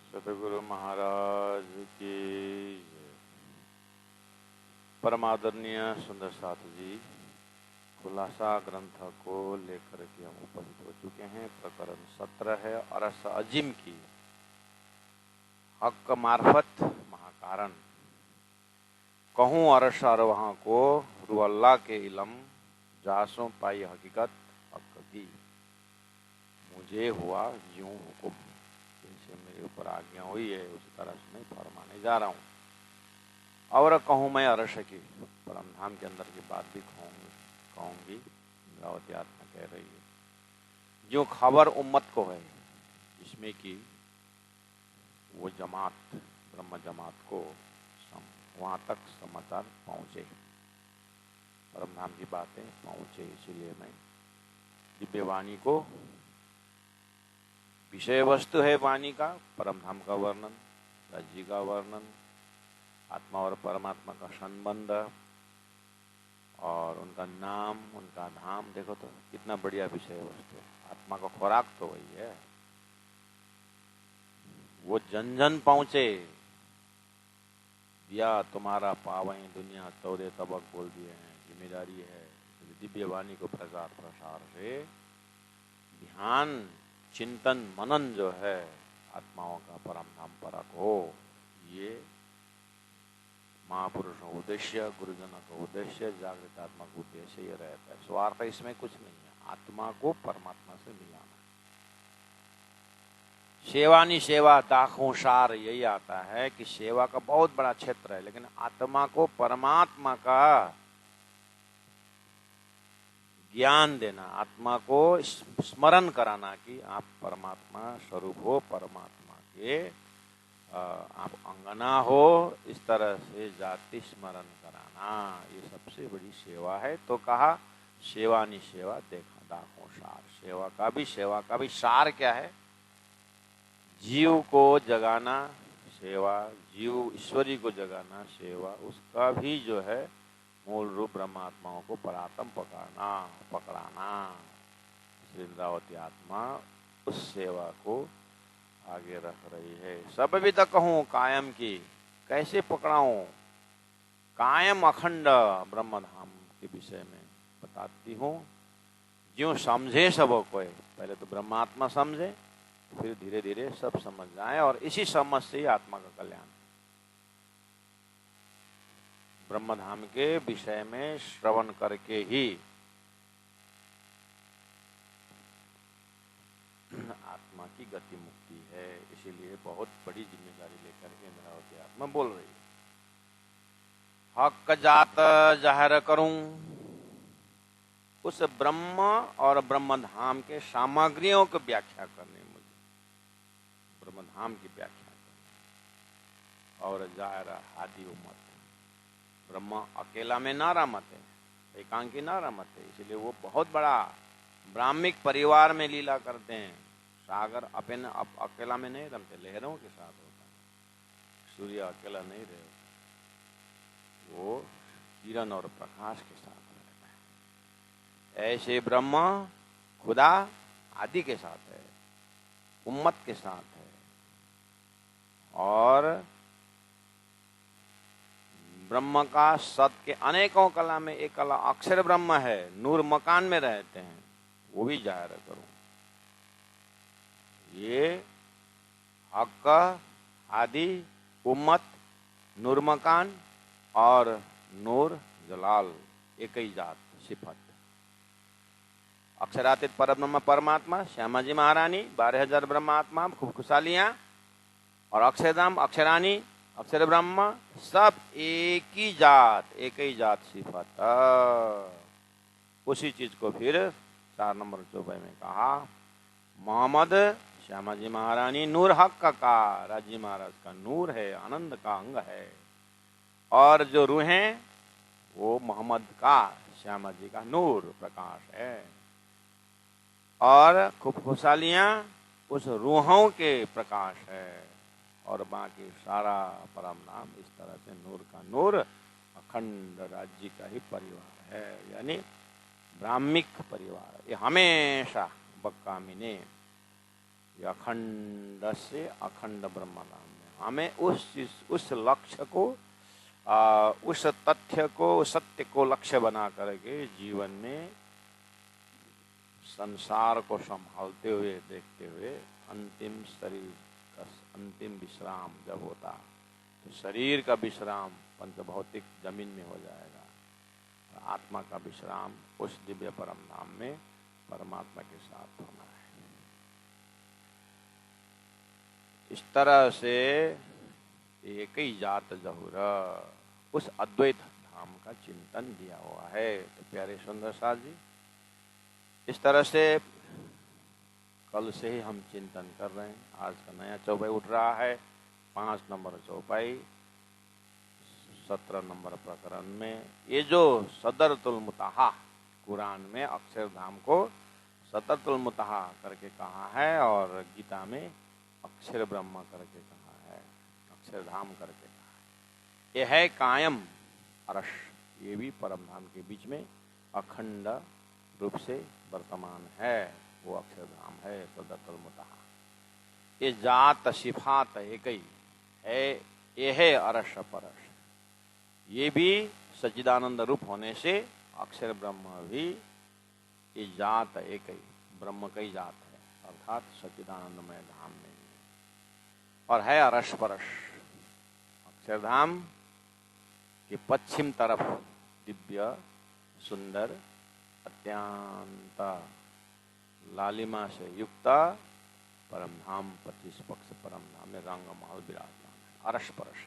सतगुरु महाराज की जय। परमादरणीय सुंदर साथ जी, खुलासा ग्रंथ को लेकर के हम उपस्थित हो चुके हैं। प्रकरण 17 है अरस अजीम की हक मार्फत महाकारण। कहूँ अरस अरवहाँ को रू अल्लाह के इलम जासों पाई हकीकत हक की। मुझे हुआ यूं हुक्म, जैसे मेरे ऊपर आज्ञा हुई है उसी तरह से मैं फरमाने जा रहा हूँ। और कहूँ मैं अरश की, परम धाम के अंदर की बात भी कहूँगी। इंद्रावती आत्मा कह रही है, जो खबर उम्मत को है जिसमें कि वो जमात, ब्रह्म जमात को वहाँ तक समाचार पहुँचे, परम धाम की बातें पहुँचे। इसीलिए मैं दिव्य वाणी को, विषय वस्तु है वाणी का, परम धाम का वर्णन, राज्य का वर्णन, आत्मा और परमात्मा का संबंध और उनका नाम, उनका धाम। देखो तो कितना बढ़िया विषय वस्तु है। आत्मा का खुराक तो वही है, वो जन जन पहुंचे। दिया तुम्हारा पावई दुनिया 14 तबक बोल दिए हैं, जिम्मेदारी है दिव्य वाणी को प्रचार प्रसार से ध्यान चिंतन मनन जो है आत्माओं का परम धाम परक हो। ये महापुरुष का उद्देश्य, गुरुजनों का उद्देश्य, जागृत आत्मा का उद्देश्य ये रहता है। स्वार्थ इसमें कुछ नहीं है, आत्मा को परमात्मा से मिलाना। सेवा नहीं सेवा दाखों सार, यही आता है कि सेवा का बहुत बड़ा क्षेत्र है, लेकिन आत्मा को परमात्मा का ज्ञान देना, आत्मा को स्मरण कराना कि आप परमात्मा स्वरूप हो, परमात्मा के आप अंगना हो, इस तरह से जाति स्मरण कराना, ये सबसे बड़ी सेवा है। तो कहा सेवा नहीं सेवा देखा दाखों सार। सेवा का भी सार क्या है? जीव को जगाना सेवा, जीव ईश्वरी को जगाना सेवा, उसका भी जो है मूल रूप ब्रह्मात्माओं को परातम पकड़ाना। श्री इंद्रावती आत्मा उस सेवा को आगे रख रही है। सब विद कहूँ कायम की, कैसे पकड़ाऊं? कायम अखंड ब्रह्म धाम के विषय में बताती हूँ। ज्यों समझे सब कोई, पहले तो ब्रह्मात्मा समझे, फिर धीरे धीरे सब समझ जाए, और इसी समझ से ही आत्मा का कल्याण। ब्रह्म धाम के विषय में श्रवण करके ही आत्मा की गति मुक्ति है। इसीलिए बहुत बड़ी जिम्मेदारी लेकर के इंद्रावती आत्मा बोल रही है। हक जात जाहिर करूं, उस ब्रह्म और ब्रह्म धाम के सामग्रियों की व्याख्या करने, मुझे ब्रह्म धाम की व्याख्या करनी। और जाहिर आदि उम्मत, ब्रह्म अकेला में ना रमत है, एकांकी ना रमत है, इसलिए वो बहुत बड़ा ब्राह्मिक परिवार में लीला करते हैं। सागर अकेला में नहीं रमते, लहरों के साथ होता है। सूर्य अकेला नहीं रहे, वो किरण और प्रकाश के साथ रहता है। ऐसे ब्रह्म खुदा आदि के साथ है, उम्मत के साथ है। और ब्रह्म का सत के अनेकों कला में एक कला अक्षर ब्रह्म है, नूर मकान में रहते हैं, वो भी जाहिर करूं। ये हक आदि उम्मत, नूर मकान और नूर जलाल एक ही जात सिफत। अक्षरातीत परब्रह्म परमात्मा, श्यामा जी महारानी, 12,000 ब्रह्मात्मा, खूब खुशहालियां, और अक्षरधाम अक्षरानी, अक्षर ब्रह्म, सब एक ही जात सिफत। उसी चीज को फिर 4 नंबर चौपाई में कहा। मोहम्मद श्यामा जी महारानी नूर हक का, राजी महाराज का नूर है, आनंद का अंग है। और जो रूहें वो मोहम्मद का, श्यामा जी का नूर प्रकाश है। और खूब खुशहालियां उस रूहों के प्रकाश है। और बाकी सारा परम नाम इस तरह से नूर का नूर अखंड राज्य का ही परिवार है, यानी ब्राह्मिक परिवार। ये हमेशा बक्कामी ने अखंड से अखंड ब्रह्म धाम में हमें उस लक्ष्य को उस तथ्य को सत्य को लक्ष्य बना करके जीवन में संसार को संभालते हुए देखते हुए अंतिम शरीर का अंतिम विश्राम जब होता तो शरीर का विश्राम पंचभौतिक जमीन में हो जाएगा, आत्मा का विश्राम उस दिव्य परम धाम में परमात्मा के साथ होना है। इस तरह से एक ही जात जहुर उस अद्वैत धाम का चिंतन दिया हुआ है। तो प्यारे सुंदर साथ जी, इस तरह से कल से ही हम चिंतन कर रहे हैं। आज का नया चौपाई उठ रहा है, 5 नंबर चौपाई 17 नंबर प्रकरण में। ये जो सदरतुल मुताहा कुरान में अक्षरधाम को सदरतुल मुताहा करके कहा है और गीता में अक्षर ब्रह्म करके कहा है, अक्षरधाम करके कहा है। यह है कायम अरश, ये भी परम धाम के बीच में अखंड रूप से वर्तमान है, वो अक्षरधाम है सदरतुल मुताहा। ये जात सिफात एक ही है, ये है अरश परश। ये भी सच्चिदानंद रूप होने से अक्षर ब्रह्म भी ये जात एक ही ब्रह्म का ही जात है, अर्थात सच्चिदानंदमय धाम में और है अरश परश। अक्षरधाम के पश्चिम तरफ दिव्य सुंदर अत्यंत लालिमा से युक्त परम धाम 25 पक्ष परम धाम में रंग महल विराजमान है, अरश परश।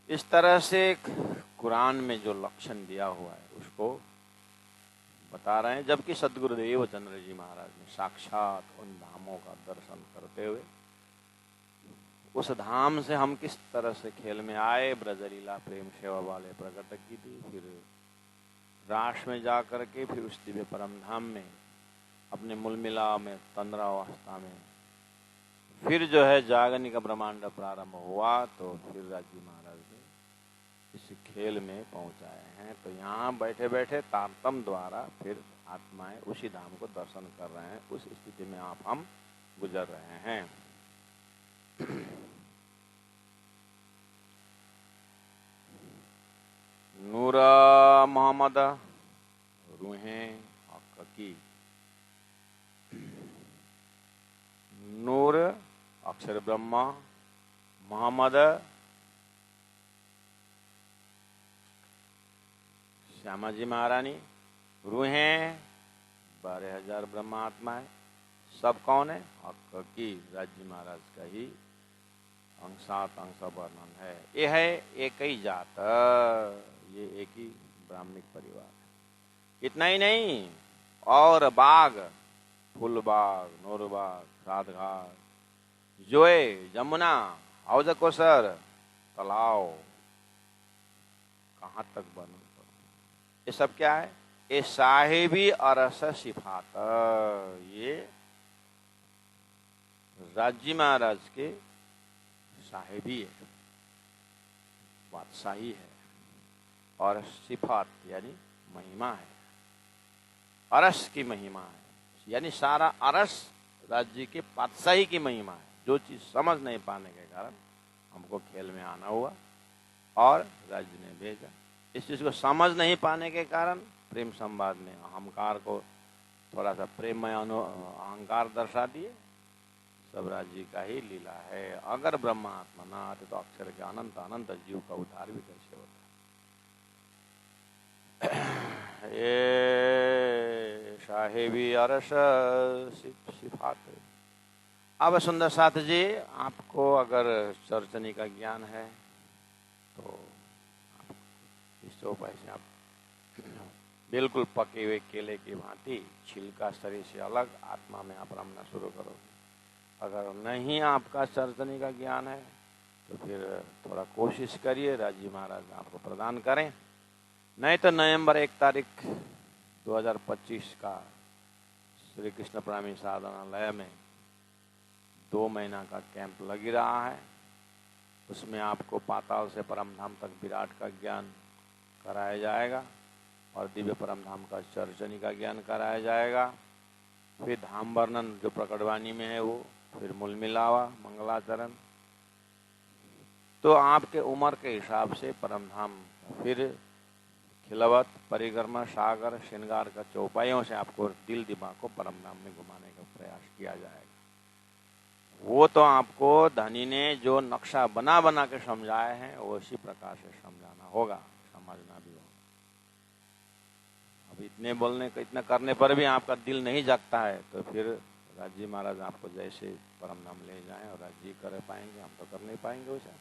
इस तरह से कुरान में जो लक्षण दिया हुआ है उसको बता रहे हैं, जबकि सद्गुरुदेव चंद्र जी महाराज ने साक्षात उन धामों का दर्शन करते हुए उस धाम से हम किस तरह से खेल में आए, ब्रजलीला प्रेम सेवा वाले प्रकट की थी, फिर राश में जा करके फिर उस दिव्य परम धाम में अपने मूल मिलाव में तंद्रावस्था में फिर जो है जागनी का ब्रह्मांड प्रारंभ हुआ, तो फिर राजी महाराज ने इस खेल में पहुंचाए हैं। तो यहाँ बैठे बैठे तारतम द्वारा फिर आत्माएं उसी धाम को दर्शन कर रहे हैं, उस स्थिति में आप हम गुजर रहे हैं। नूर मोहम्मद रूहें हक की, नूर अक्षर ब्रह्मा, मोहम्मद श्यामा जी महारानी, रूहें 12,000 ब्रह्मात्माएं, सब कौन है? हक की राज्य महाराज का ही अंशात अंश वर्णन है। ये है एक ही जात, ये एक ही ब्राह्मणिक परिवार है। इतना ही नहीं, और बाग, फूल बाग, नूर बाग, श्राद्ध घाट, जोए, जमुना, हौज कोसर, तालाव, कहाँ तक वर्णन करो। ये सब क्या है? ये साहिबी अरस सिफात, ये राज्य महाराज के साहिबी है, बादशाही है, और सिफात यानी महिमा है, अरस की महिमा है, यानी सारा अरस राज्य के बादशाही की महिमा है। जो चीज समझ नहीं पाने के कारण हमको खेल में आना हुआ और राज्य ने भेजा। इस चीज को समझ नहीं पाने के कारण प्रेम संवाद में अहंकार को थोड़ा सा प्रेममय अहंकार दर्शा दिए। सब राज्य का ही लीला है। अगर ब्रह्मात्मा ना आते तो अक्षर के अनंत अनंत जीव का उद्धार भी कैसे होता। ये साहेबी अरस सिफात। अब सुंदर साथ जी, आपको अगर चरचनी का ज्ञान है तो इस चौपाई से आप बिल्कुल पके हुए केले की भांति छिलका शरीर से अलग आत्मा में आप रमना शुरू करोगे। अगर नहीं आपका चरचनी का ज्ञान है तो फिर थोड़ा कोशिश करिए, राजी महाराज आपको प्रदान करें। नहीं तो नवंबर 1 तारीख 2025 का श्री कृष्ण प्राणी साधनालय में 2 महीना का कैंप लग रहा है। उसमें आपको पाताल से परमधाम तक विराट का ज्ञान कराया जाएगा और दिव्य परमधाम का चरचनी का ज्ञान कराया जाएगा। फिर धाम वर्णन जो प्रकटवाणी में है वो, फिर मूल मिलावा, मंगलाचरण। तो आपके उम्र के हिसाब से परम धाम, फिर खिलवत, परिक्रमा, सागर, श्रृंगार का चौपाइयों से आपको दिल दिमाग को परम धाम में घुमाने का प्रयास किया जाएगा। वो तो आपको धनी ने जो नक्शा बना बना के समझाए हैं वो उसी प्रकार से समझाना होगा, समझना भी होगा। अब इतने बोलने का, इतना करने पर भी आपका दिल नहीं जगता है तो फिर राजी महाराज आपको जैसे परम धाम ले जाएं और राजी कर पाएंगे, हम तो कर नहीं पाएंगे वैसा।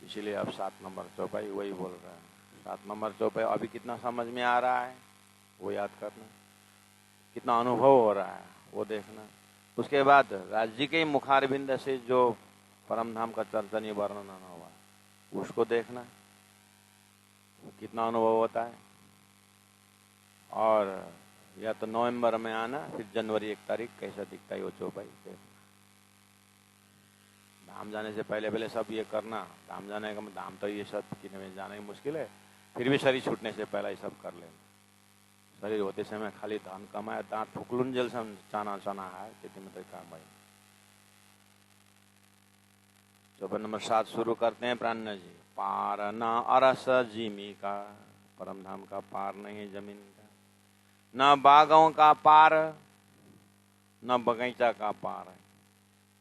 इसीलिए अब 7 नंबर चौपाई वही बोल रहा है। 7 नंबर चौपाई अभी कितना समझ में आ रहा है वो याद करना, कितना अनुभव हो रहा है वो देखना। उसके बाद राज्य के मुखारबिंद से जो परम धाम का चर्चनीय वर्णन हुआ उसको देखना, कितना अनुभव होता है। और या तो नवंबर में आना, फिर जनवरी 1 तारीख कैसा दिखता है वो चौपाई देखना। धाम जाने से पहले पहले सब ये करना। धाम जाने का धाम तो ये सब कितने में जाना ही मुश्किल है, फिर भी शरीर छूटने से पहले ये सब कर लेना। शरीर होते समय खाली धन कमाया, दांत फुकलून जल से चाना चाना है कितने में तो काम भाई। चौपाई नंबर 7 शुरू करते हैं प्राण जी। पार न अरस जिमी का, परम धाम का पार नहीं जमीन का, न बागों का पार न बगीचा का पार है,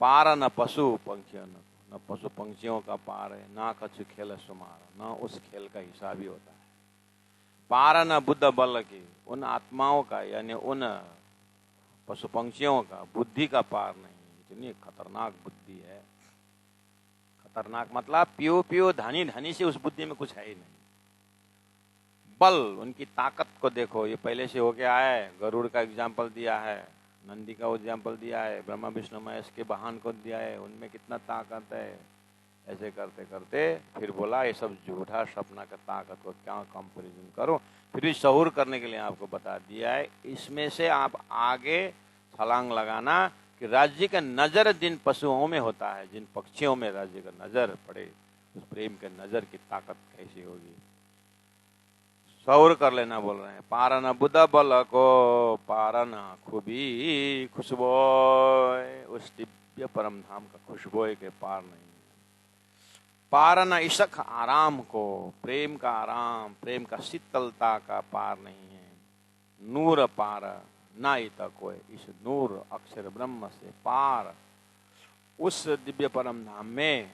पार न पशु पंखियों, न पशु पंक्षियों का पार है, ना कछु खेल सुमार, न उस खेल का हिसाब ही होता है। पार न बुद्ध बल की, उन आत्माओं का यानी उन पशु पंक्षियों का बुद्धि का पार नहीं। इतनी खतरनाक बुद्धि है, खतरनाक मतलब पियो पियो धनी धनी से उस बुद्धि में कुछ है ही नहीं। बल, उनकी ताकत को देखो, ये पहले से होके आया है। गरुड़ का एग्जाम्पल दिया है, नंदी का एग्जाम्पल दिया है, ब्रह्मा विष्णु महेश के वाहन को दिया है, उनमें कितना ताकत है। ऐसे करते करते फिर बोला ये सब झूठा सपना का ताकत को क्या कंपैरिजन करो। फिर भी शहूर करने के लिए आपको बता दिया है। इसमें से आप आगे छलांग लगाना कि राज्य का नजर जिन पशुओं में होता है, जिन पक्षियों में राज्य का नजर पड़े, उस प्रेम के नजर की ताकत कैसी होगी, शौर कर लेना बोल रहे हैं। पारन बुध बल को, पारन खूबी खुशबो, उस दिव्य परम धाम का खुशबो के पार नहीं है। पारन इशक आराम को, प्रेम का आराम, प्रेम का शीतलता का पार नहीं है। नूर पार ना इता कोई, इस नूर अक्षर ब्रह्म से पार उस दिव्य परम धाम में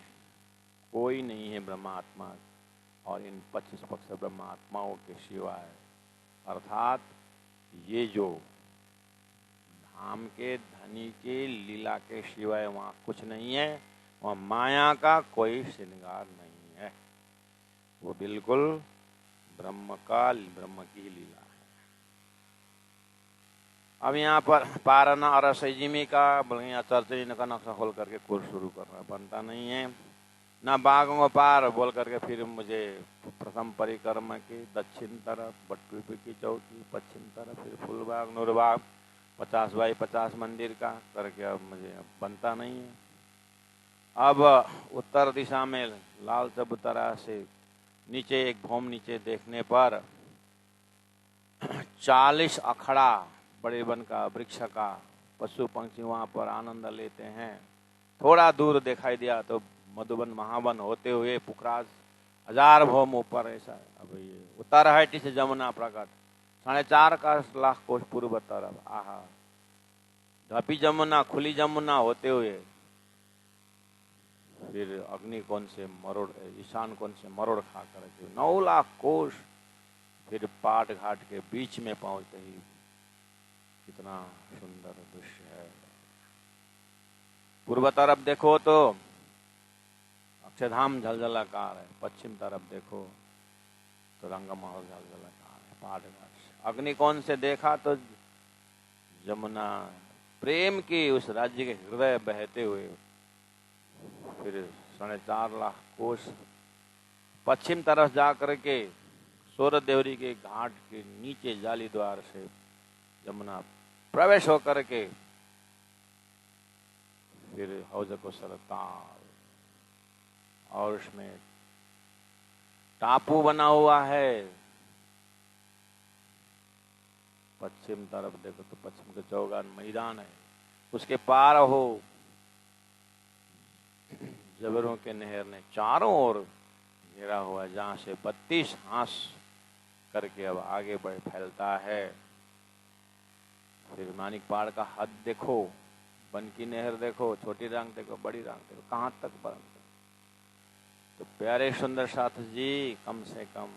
कोई नहीं है ब्रह्मात्मा और इन 25 पक्ष ब्रह्मात्माओं के सिवाय। अर्थात ये जो धाम के धनी के लीला के सिवाय वहां कुछ नहीं है, वहां माया का कोई श्रृंगार नहीं है, वो बिल्कुल ब्रह्म की ही लीला है। अब यहाँ पर पारना और सजीमी का यहाँ चर्चा का नक्शा खोल करके कोर्स शुरू करना बनता नहीं है। न बागों पार बोल करके फिर मुझे प्रथम परिक्रमा की दक्षिण तरफ बटपी की चौकी, पश्चिम तरफ फिर फूलबाग नूरबाग 50 बाई 50 मंदिर का करके अब मुझे बनता नहीं है। अब उत्तर दिशा में लाल चबूतरा से नीचे एक भौम नीचे देखने पर 40 अखड़ा बड़े वन का वृक्ष का, पशु पंक्षी वहां पर आनंद लेते हैं। थोड़ा दूर दिखाई दिया तो मधुबन महावन होते हुए पुखराज 1000 भौम ऊपर ऐसा। अब ये उत्तर हटी से जमुना प्रकट 4.5 लाख कोष पूर्व तरफ, आहा ढपी जमुना खुली जमुना होते हुए फिर अग्निकोण से मरोड़, ईशान कोण से मरोड़ खा कर 9 लाख कोष फिर पाट घाट के बीच में पहुंचते ही कितना सुंदर दृश्य है। पूर्व तरफ देखो तो अक्षरधाम झलझलाकार है, पश्चिम तरफ देखो तो रंगमहल झलझलाकार है पाट घाट से। अग्निकोण से देखा तो जमुना प्रेम की उस राज्य के हृदय बहते हुए फिर 4.5 लाख कोष पश्चिम तरफ जाकर के सूर्य देवरी के घाट के नीचे जाली द्वार से जमुना प्रवेश होकर के फिर हौज को सरताल, और उसमें टापू बना हुआ है। पश्चिम तरफ देखो तो पश्चिम के चौगान मैदान है, उसके पार हो जबरों के नहर ने चारों ओर घेरा हुआ, जहां से 32 हांस करके अब आगे बढ़ फैलता है। फिर मानिक पहाड़ का हद देखो, बनकी नहर देखो, छोटी रांग देखो, बड़ी रांग देखो, कहां तक बंद। तो प्यारे सुंदर साथ जी, कम से कम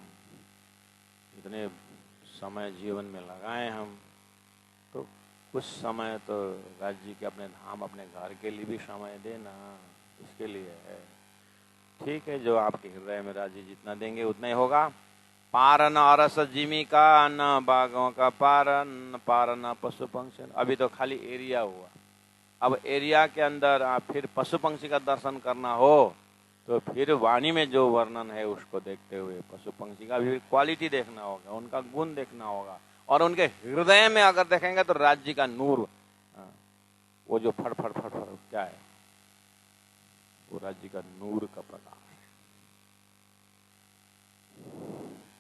इतने समय जीवन में लगाए हम, तो कुछ समय तो राज्य जी के अपने धाम अपने घर के लिए भी समय देना, इसके लिए है। ठीक है, जो आपके हृदय में राज्य जी जितना देंगे उतना ही होगा। पारन अरस जिमी का, न बागों का पारन, पारन पशु पंक्षी। अभी तो खाली एरिया हुआ, अब एरिया के अंदर आप फिर पशु पंक्षी का दर्शन करना हो तो फिर वाणी में जो वर्णन है उसको देखते हुए पशु पंक्षी का भी क्वालिटी देखना होगा, उनका गुण देखना होगा, और उनके हृदय में अगर देखेंगे तो राज्य का नूर, वो जो फड़ फड़ फड़ फड़ क्या है, वो राज्य का नूर का प्रकाश।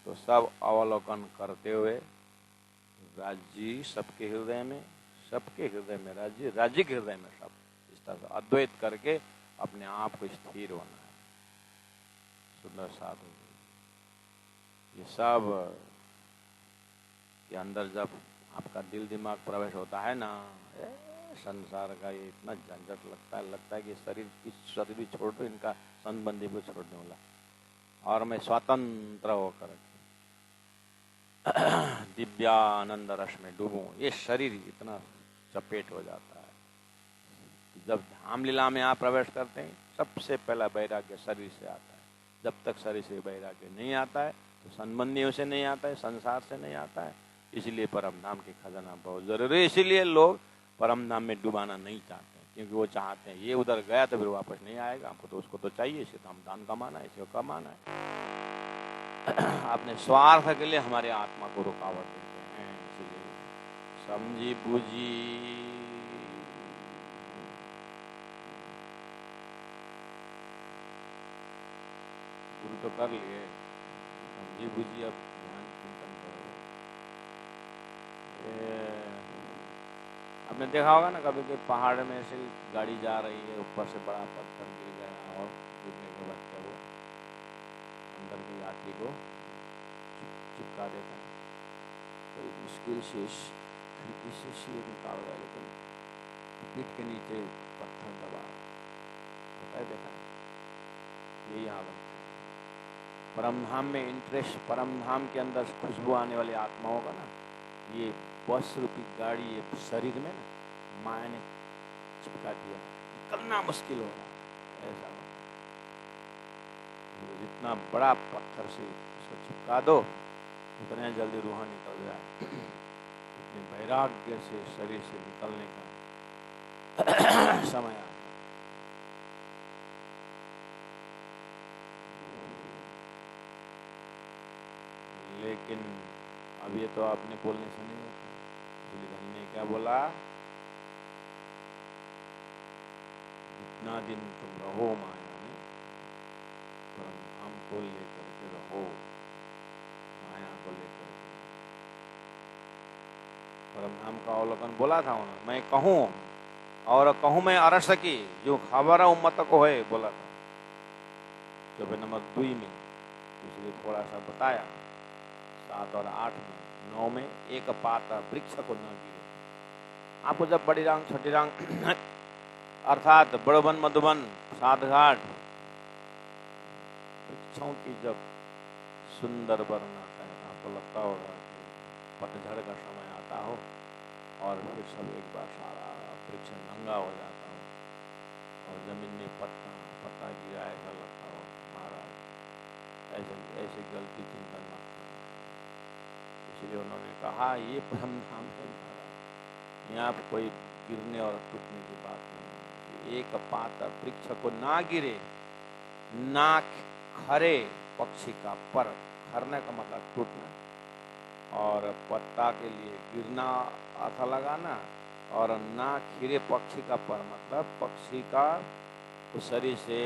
तो सब अवलोकन करते हुए राज्य सबके हृदय में, सबके हृदय में राज्य, राज्य के हृदय में सब, इस तरह से अद्वैत करके अपने आप को स्थिर होना है। सुंदर साधु, ये सब के अंदर जब आपका दिल दिमाग प्रवेश होता है ना, संसार का ये इतना झंझट लगता है कि शरीर भी छोड़ दो, इनका संबंधी को छोड़ने वाला, और मैं स्वतंत्र होकर दिव्यानंद रस में डूबूं, ये शरीर इतना चपेट हो जाता है। जब धाम लीला में आप प्रवेश करते हैं, सबसे पहला वैराग्य शरीर से आता है। जब तक शरीर से वैराग्य नहीं आता है तो संबंधियों से नहीं आता है, संसार से नहीं आता है। इसलिए परम धाम की खजाना बहुत जरूरी है। इसीलिए लोग परम धाम में डुबाना नहीं चाहते हैं, क्योंकि वो चाहते हैं ये उधर गया तो फिर वापस नहीं आएगा, हमको तो उसको तो चाहिए, इसे तो हम दान कमाना है, इसे कमाना है। अपने स्वार्थ के लिए हमारे आत्मा को रुकावट देते हैं। इसलिए समझी बूझी गुरु तो कर लिए, समझी बूझी अब ध्यान चिंतन करो। आपने देखा होगा ना कभी कि पहाड़ में से गाड़ी जा रही है, ऊपर से बड़ा पत्थर गिर गया और गिरने के बाद क्या हुआ, अंदर के यात्री को चिपका देता है। तो मुश्किल से खिड़की से सिर निकाल रहा है, लेकिन पीठ के नीचे पत्थर दबा होता है, देखा यही हालत। परमधाम में इंटरेस्ट, परमधाम के अंदर खुशबू आने वाली आत्माओं का ना, ये बस रूपी गाड़ी ये शरीर में ना माया ने चिपका दिया, निकलना मुश्किल हो रहा है, ऐसा होता है। जितना बड़ा पत्थर से उसको चिपका दो उतने जल्दी रूह निकल जाए। इतने वैराग्य से शरीर से निकलने का समय आता है। लेकिन अब ये तो आपने बोलने से नहीं होता। धनी ने क्या बोला, जितना दिन तुम रहो माया में, परमधाम को लेकर के रहो, माया को लेकर के। परमधाम का अवलोकन बोला था उन्होंने, मैं कहूँ और कहूँ मैं अरस की, जो खबर उम्मत को है, बोला था 24 नंबर 2 में। इसलिए थोड़ा सा बताया 7 और 8 में, 9 में, एक पात वृक्ष को न गिरे। आपको जब बड़ी रांग छोटी रांग अर्थात बड़ोबन मधुबन सात घाट वृक्षों की जब सुंदर वर्ण आता है, आपको लगता होगा कि पतझड़ का समय आता हो और फिर सब एक बार सारा वृक्ष नंगा हो जाता हो और जमीन में पत्ता गिरा, ऐसा लगता हो महाराज ऐसे गलती चिंतन मत करना। इसलिए उन्होंने कहा ये परम धाम है महाराज, यहाँ पर कोई गिरने और टूटने की बात नहीं। एक पात वृक्ष को ना गिरे, ना खरे पक्षी का पर, खरने का मतलब टूटना, और पत्ता के लिए गिरना अर्थ लगाना, और ना खिरे पक्षी का पर मतलब पक्षी का उस शरीर से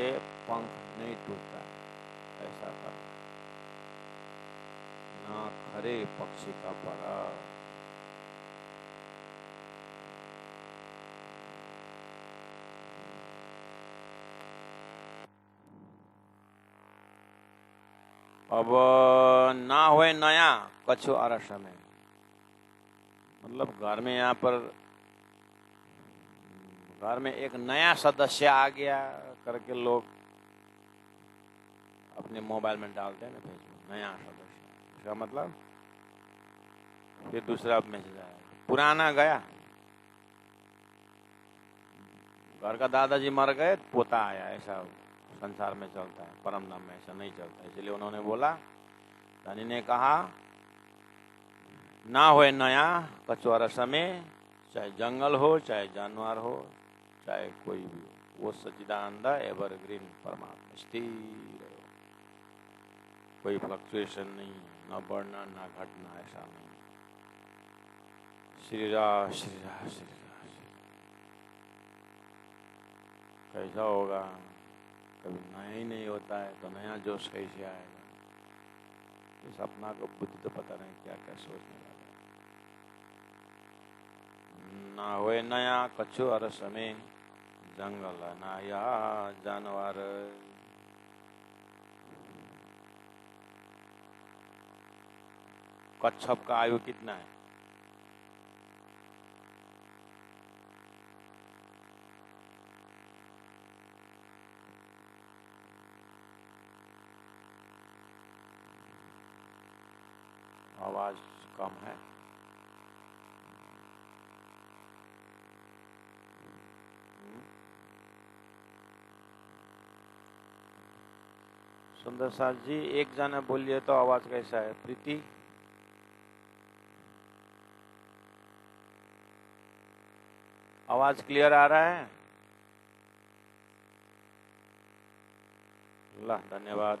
पंख नहीं टूटता, ऐसा करना। ना खरे पक्षी का पर, अब ना होए नया कछु अरस में, मतलब घर में यहाँ पर घर में एक नया सदस्य आ गया करके लोग अपने मोबाइल में डालते हैं ना फेसबुक, नया सदस्य, इसका मतलब फिर दूसरा मैसेज आया, पुराना गया, घर का दादाजी मर गए पोता आया, ऐसा संसार में चलता है, परम धाम में ऐसा नहीं चलता। इसलिए उन्होंने बोला, धनी ने कहा, ना होए नया कछु अरस में, चाहे जंगल हो, चाहे जानवर हो, चाहे कोई भी हो, वो सच्चिदानंद एवरग्रीन परमात्मा स्थिर है, कोई फ्लक्चुएशन नहीं है, न बढ़ना न घटना, ऐसा नहीं। श्री राम श्री राम श्री राम। कैसा होगा, कभी नया ही नहीं होता है तो नया जोश कैसे आएगा। इस अपना को बुद्धि तो पता नहीं क्या क्या सोचने लगा। ना होए नया कछु अरस में, जंगल नया जानवर। कच्छप का आयु कितना है? आवाज कम है। सुंदर साथ जी, एक जाने बोलिए तो आवाज कैसा है? प्रीति, आवाज क्लियर आ रहा है? अल्लाह धन्यवाद।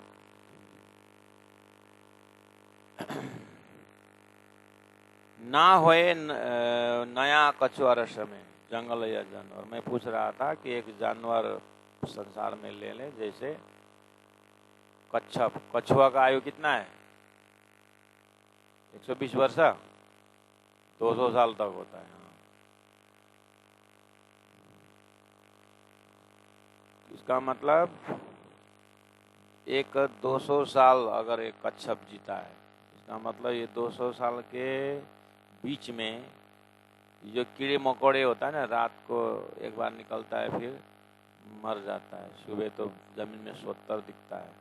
ना होए नया कछु अरस में, जंगल या जानवर। मैं पूछ रहा था कि एक जानवर संसार में ले ले, जैसे कच्छप, कछुआ का आयु कितना है? 120 वर्ष, 200 साल तक होता है। इसका मतलब एक 200 साल अगर एक कच्छप जीता है, इसका मतलब ये 200 साल के बीच में जो कीड़े मकोड़े होता है ना, रात को एक बार निकलता है फिर मर जाता है, सुबह तो जमीन में सोतर दिखता है,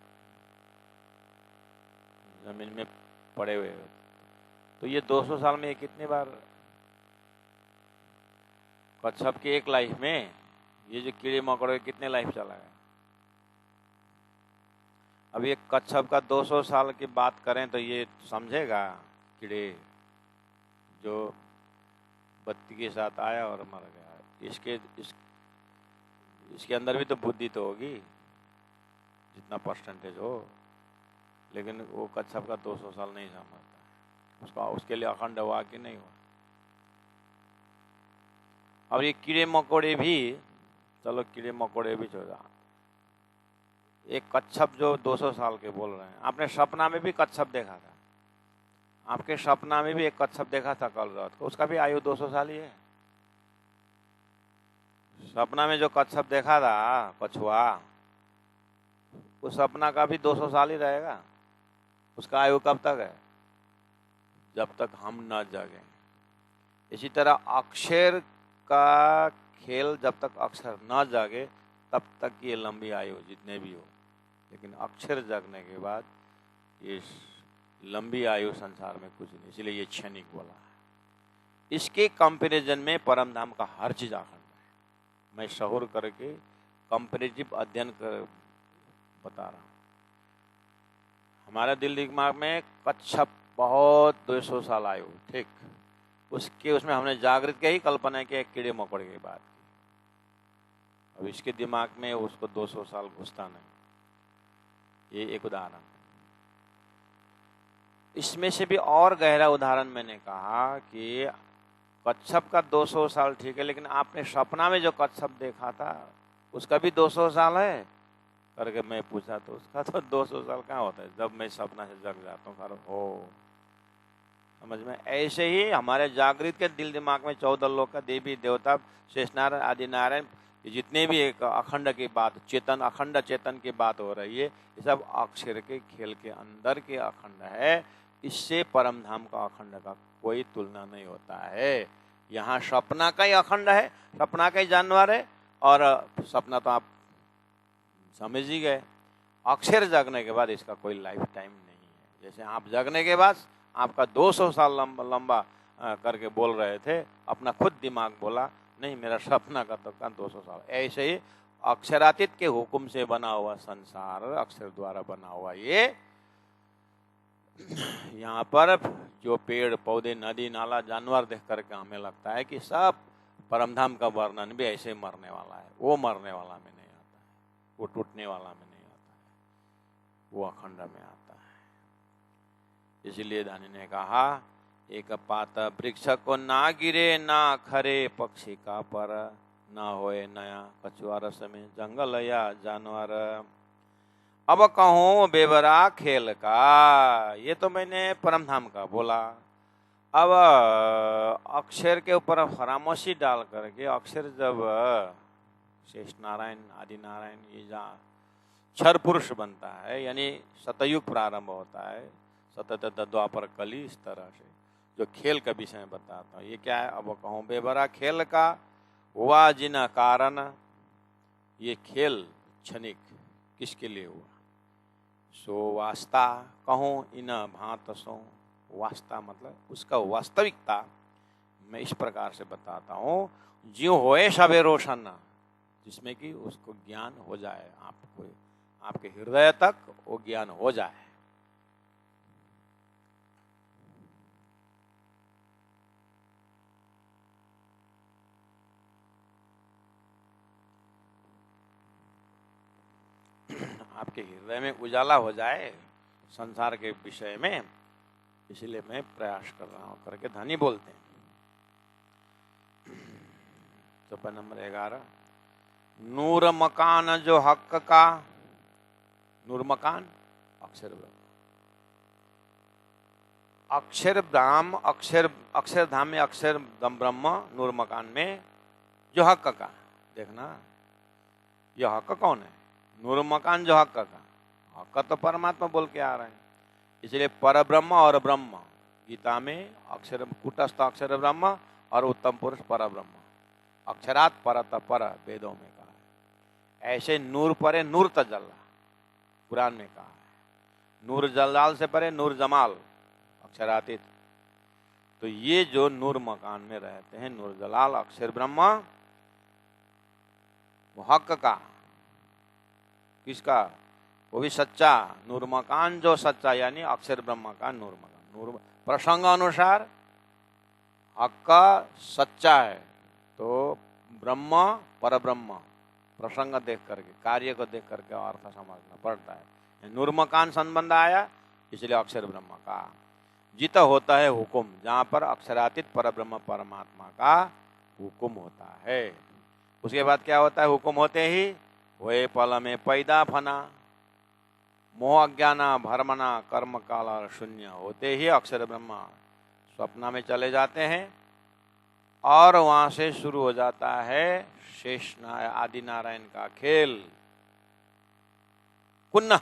जमीन में पड़े हुए। तो ये 200 साल में कितनी बार कच्छप की एक लाइफ में ये जो कीड़े मकोड़े कितने लाइफ चला है? अब ये कच्छप का 200 साल की बात करें तो ये समझेगा कीड़े जो बत्ती के साथ आया और मर गया। इसके अंदर भी तो बुद्धि तो होगी, जितना परसेंटेज हो, लेकिन वो कच्छप का 200 साल नहीं समझता, उसके लिए अखंड हुआ कि नहीं हुआ। अब ये कीड़े मकोड़े भी, चलो कीड़े मकोड़े भी छोड़ा, एक कच्छप जो 200 साल के बोल रहे हैं, आपने सपना में भी कच्छप देखा था, आपके सपना में भी एक कच्छप देखा था कल रात को, उसका भी आयु 200 साल ही है। सपना में जो कच्छप देखा था, कछुआ, उस सपना का भी 200 साल ही रहेगा। उसका आयु कब तक है? जब तक हम न जागे। इसी तरह अक्षर का खेल, जब तक अक्षर न जागे तब तक ये लंबी आयु जितने भी हो, लेकिन अक्षर जगने के बाद ये लंबी आयु संसार में कुछ नहीं, इसलिए ये क्षणिक बोला है। इसके कंपैरिजन में परम धाम का हर चीज अखंड है। मैं शहुर करके कंपैरेटिव अध्ययन कर बता रहा हूँ। हमारे दिल दिमाग में कच्छप बहुत 200 साल आयु, ठीक, उसमें हमने जागृत के ही कल्पना की कीड़े मकोड़े की बात की। अब इसके दिमाग में उसको 200 साल घुसता नहीं। ये एक उदाहरण। इसमें से भी और गहरा उदाहरण मैंने कहा कि कच्छप का 200 साल ठीक है, लेकिन आपने सपना में जो कच्छप देखा था उसका भी 200 साल है करके मैं पूछा, तो उसका तो 200 साल कहाँ होता है? जब मैं सपना से जग जाता हूँ, सारा हो समझ में। ऐसे ही हमारे जागृत के दिल दिमाग में 14 लोक का देवी देवता शेषनारायण आदि नारायण ये जितने भी एक अखंड की बात, चेतन, अखंड चेतन की बात हो रही है, ये सब अक्षर के खेल के अंदर के अखंड है। इससे परम धाम का अखंड का कोई तुलना नहीं होता है। यहाँ सपना का ही अखंड है, सपना का ही जानवर है, और सपना तो आप समझ ही गए। अक्षर जगने के बाद इसका कोई लाइफ टाइम नहीं है। जैसे आप जगने के बाद आपका 200 साल लंबा करके बोल रहे थे, अपना खुद दिमाग बोला नहीं मेरा सपना का तो 200 साल। ऐसे ही अक्षरातीत के हुक्म से बना हुआ संसार, अक्षर द्वारा बना हुआ ये, यहाँ पर जो पेड़ पौधे, नदी नाला, जानवर देख करके हमें लगता है कि सब परमधाम का वर्णन भी ऐसे मरने वाला है। वो मरने वाला में नहीं आता है, वो टूटने वाला में नहीं आता है, वो अखंड में आता है। इसलिए धनी ने कहा एक पात वृक्ष को ना गिरे ना खरे पक्षी का पर, ना होए नया कछुआ रस में जंगल या जानवर। अब कहूँ बेवरा खेल का, ये तो मैंने परमधाम का बोला। अब अक्षर के ऊपर फरामोशी डाल करके, अक्षर जब शेष नारायण, आदि नारायण, ये जहाँ क्षर पुरुष बनता है, यानी सतयुग प्रारंभ होता है, सतत द्वापर कली, इस तरह से जो खेल का विषय बताता हूँ। ये क्या है? अब कहूँ बेवरा खेल का, हुआ जिन कारण, ये खेल क्षणिक किसके लिए हुआ? सो वास्ता कहूँ इन भांत सो, वास्ता मतलब उसका वास्तविकता मैं इस प्रकार से बताता हूँ, ज्यों होए सबे रोशन, जिसमें कि उसको ज्ञान हो जाए, आपको आपके हृदय तक वो ज्ञान हो जाए। आपके हृदय में उजाला हो जाए संसार के विषय में, इसलिए मैं प्रयास कर रहा हूं करके धनी बोलते हैं। चौपा नंबर 11, नूर मकान जो हक का, नूर मकान अक्षर ब्रह्म, अक्षर धाम, अक्षर धाम में अक्षर ब्रह्म, नूर मकान में जो हक का। देखना यह हक कौन है? नूर मकान जो हक का, हक तो परमात्मा बोल के आ रहे हैं। इसलिए पर ब्रह्म और ब्रह्म, गीता में अक्षर कूटस्थ अक्षर ब्रह्म और उत्तम पुरुष पर ब्रह्म, अक्षरात परत पर वेदों में कहा है। ऐसे नूर परे नूर तजल्ला कुरान में कहा है। नूर जलाल से परे नूर जमाल, अक्षरातीत। तो ये जो नूर मकान में रहते हैं, नूर जलाल अक्षर ब्रह्म, वो हक का, किसका? वो भी सच्चा, नूर मकान जो सच्चा, यानी अक्षर ब्रह्म का नूर मकान। नूर प्रसंग अनुसार हक का सच्चा है, तो ब्रह्म पर ब्रह्म, प्रसंग देख करके, कार्य को देख करके अर्थ समझना पड़ता है। नूर मकान संबंध आया, इसलिए अक्षर ब्रह्म का जित होता है हुक्म, जहां पर अक्षरातीत पर ब्रह्म परमात्मा का हुक्म होता है। उसके बाद क्या होता है? हुक्म होते ही हुए पल में पैदा फना, मोह अज्ञाना भरमना कर्म काल शून्य होते ही अक्षर ब्रह्म स्वप्न में चले जाते हैं, और वहां से शुरू हो जाता है शेष आदि नारायण का खेल। कुन्ना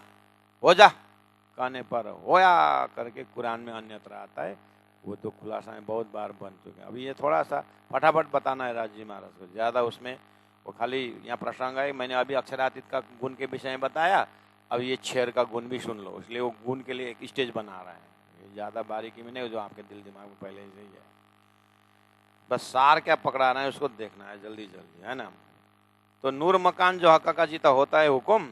हो जा कहने पर होया करके कुरान में अन्यत्र आता है। वो तो खुलासा में बहुत बार बन चुके हैं। अभी ये थोड़ा सा फटाफट बताना है राजी महाराज को, ज्यादा उसमें वो खाली यहाँ प्रसंग है। मैंने अभी अक्षरातीत का गुण के विषय में बताया, अब ये शेर का गुण भी सुन लो, इसलिए वो गुण के लिए एक स्टेज बना रहे हैं। ये ज्यादा बारीकी में नहीं, जो आपके दिल दिमाग में पहले से ही है, बस सार क्या पकड़ा रहा है उसको देखना है जल्दी जल्दी, है ना। तो नूर मकान जो हक का जीता होता है हुक्म,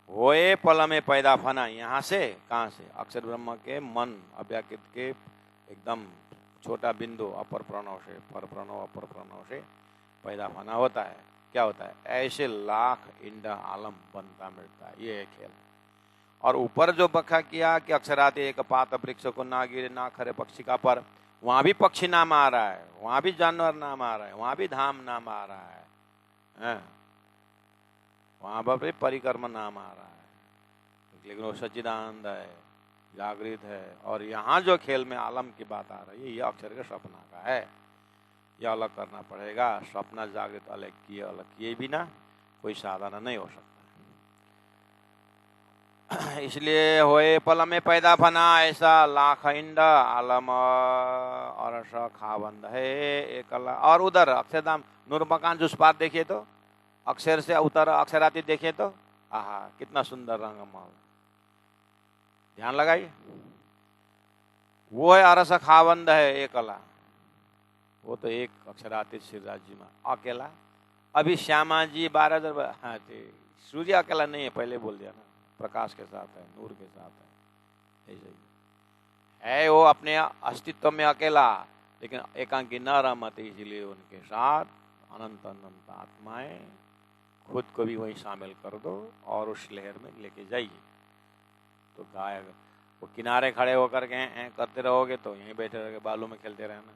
होए पल में पैदा फना, यहाँ से कहाँ से? अक्षर ब्रह्म के मन अव्याकृत के एकदम छोटा बिंदु अपर प्रणव से, पर प्रणव अपर प्रणव से पैदा फना होता है। क्या होता है? ऐसे लाख इंडा आलम बनता मिलता है, ये है खेल। और ऊपर जो बखा किया कि अक्षराते एक पात वृक्ष को ना गिरे ना खरे पक्षी का पर, वहां भी पक्षी नाम आ रहा है, वहां भी जानवर नाम आ रहा है, वहां भी धाम नाम आ रहा है, वहां पर भी परिक्रम नाम आ रहा है, लेकिन वो सच्चिदानंद है, जागृत है। और यहाँ जो खेल में आलम की बात आ रही है, ये अक्षर के सपना का है। यह अलग करना पड़ेगा। स्वप्न जागृत अलग किए बिना कोई साधना नहीं हो सकता। इसलिए होए पल में पैदा बना ऐसा लाख इंड आलम अरस खाबंद है एकला। और उधर अक्षरधाम नूर मकान जो उस पार देखिए तो, अक्षर से उतर अक्षरातीत देखिए तो, आहा कितना सुंदर रंग महल। ध्यान लगाइए, वो है अरस खाबंद है एकला। वो तो एक अक्षरातीत श्री राज जी में अकेला। अभी श्यामा जी 12,000। हाँ सूर्य अकेला नहीं है, पहले बोल दिया ना, प्रकाश के साथ है, नूर के साथ है। ऐसे ही है वो अपने अस्तित्व में अकेला, लेकिन एकांकी न रमते, इसलिए उनके साथ अनंत अनंत आत्माएं। खुद को भी वहीं शामिल कर दो और उस लहर में लेके जाइए। तो गाय वो किनारे खड़े होकर के करते रहोगे तो यहीं बैठे रहोगे, बालू में खेलते रहना।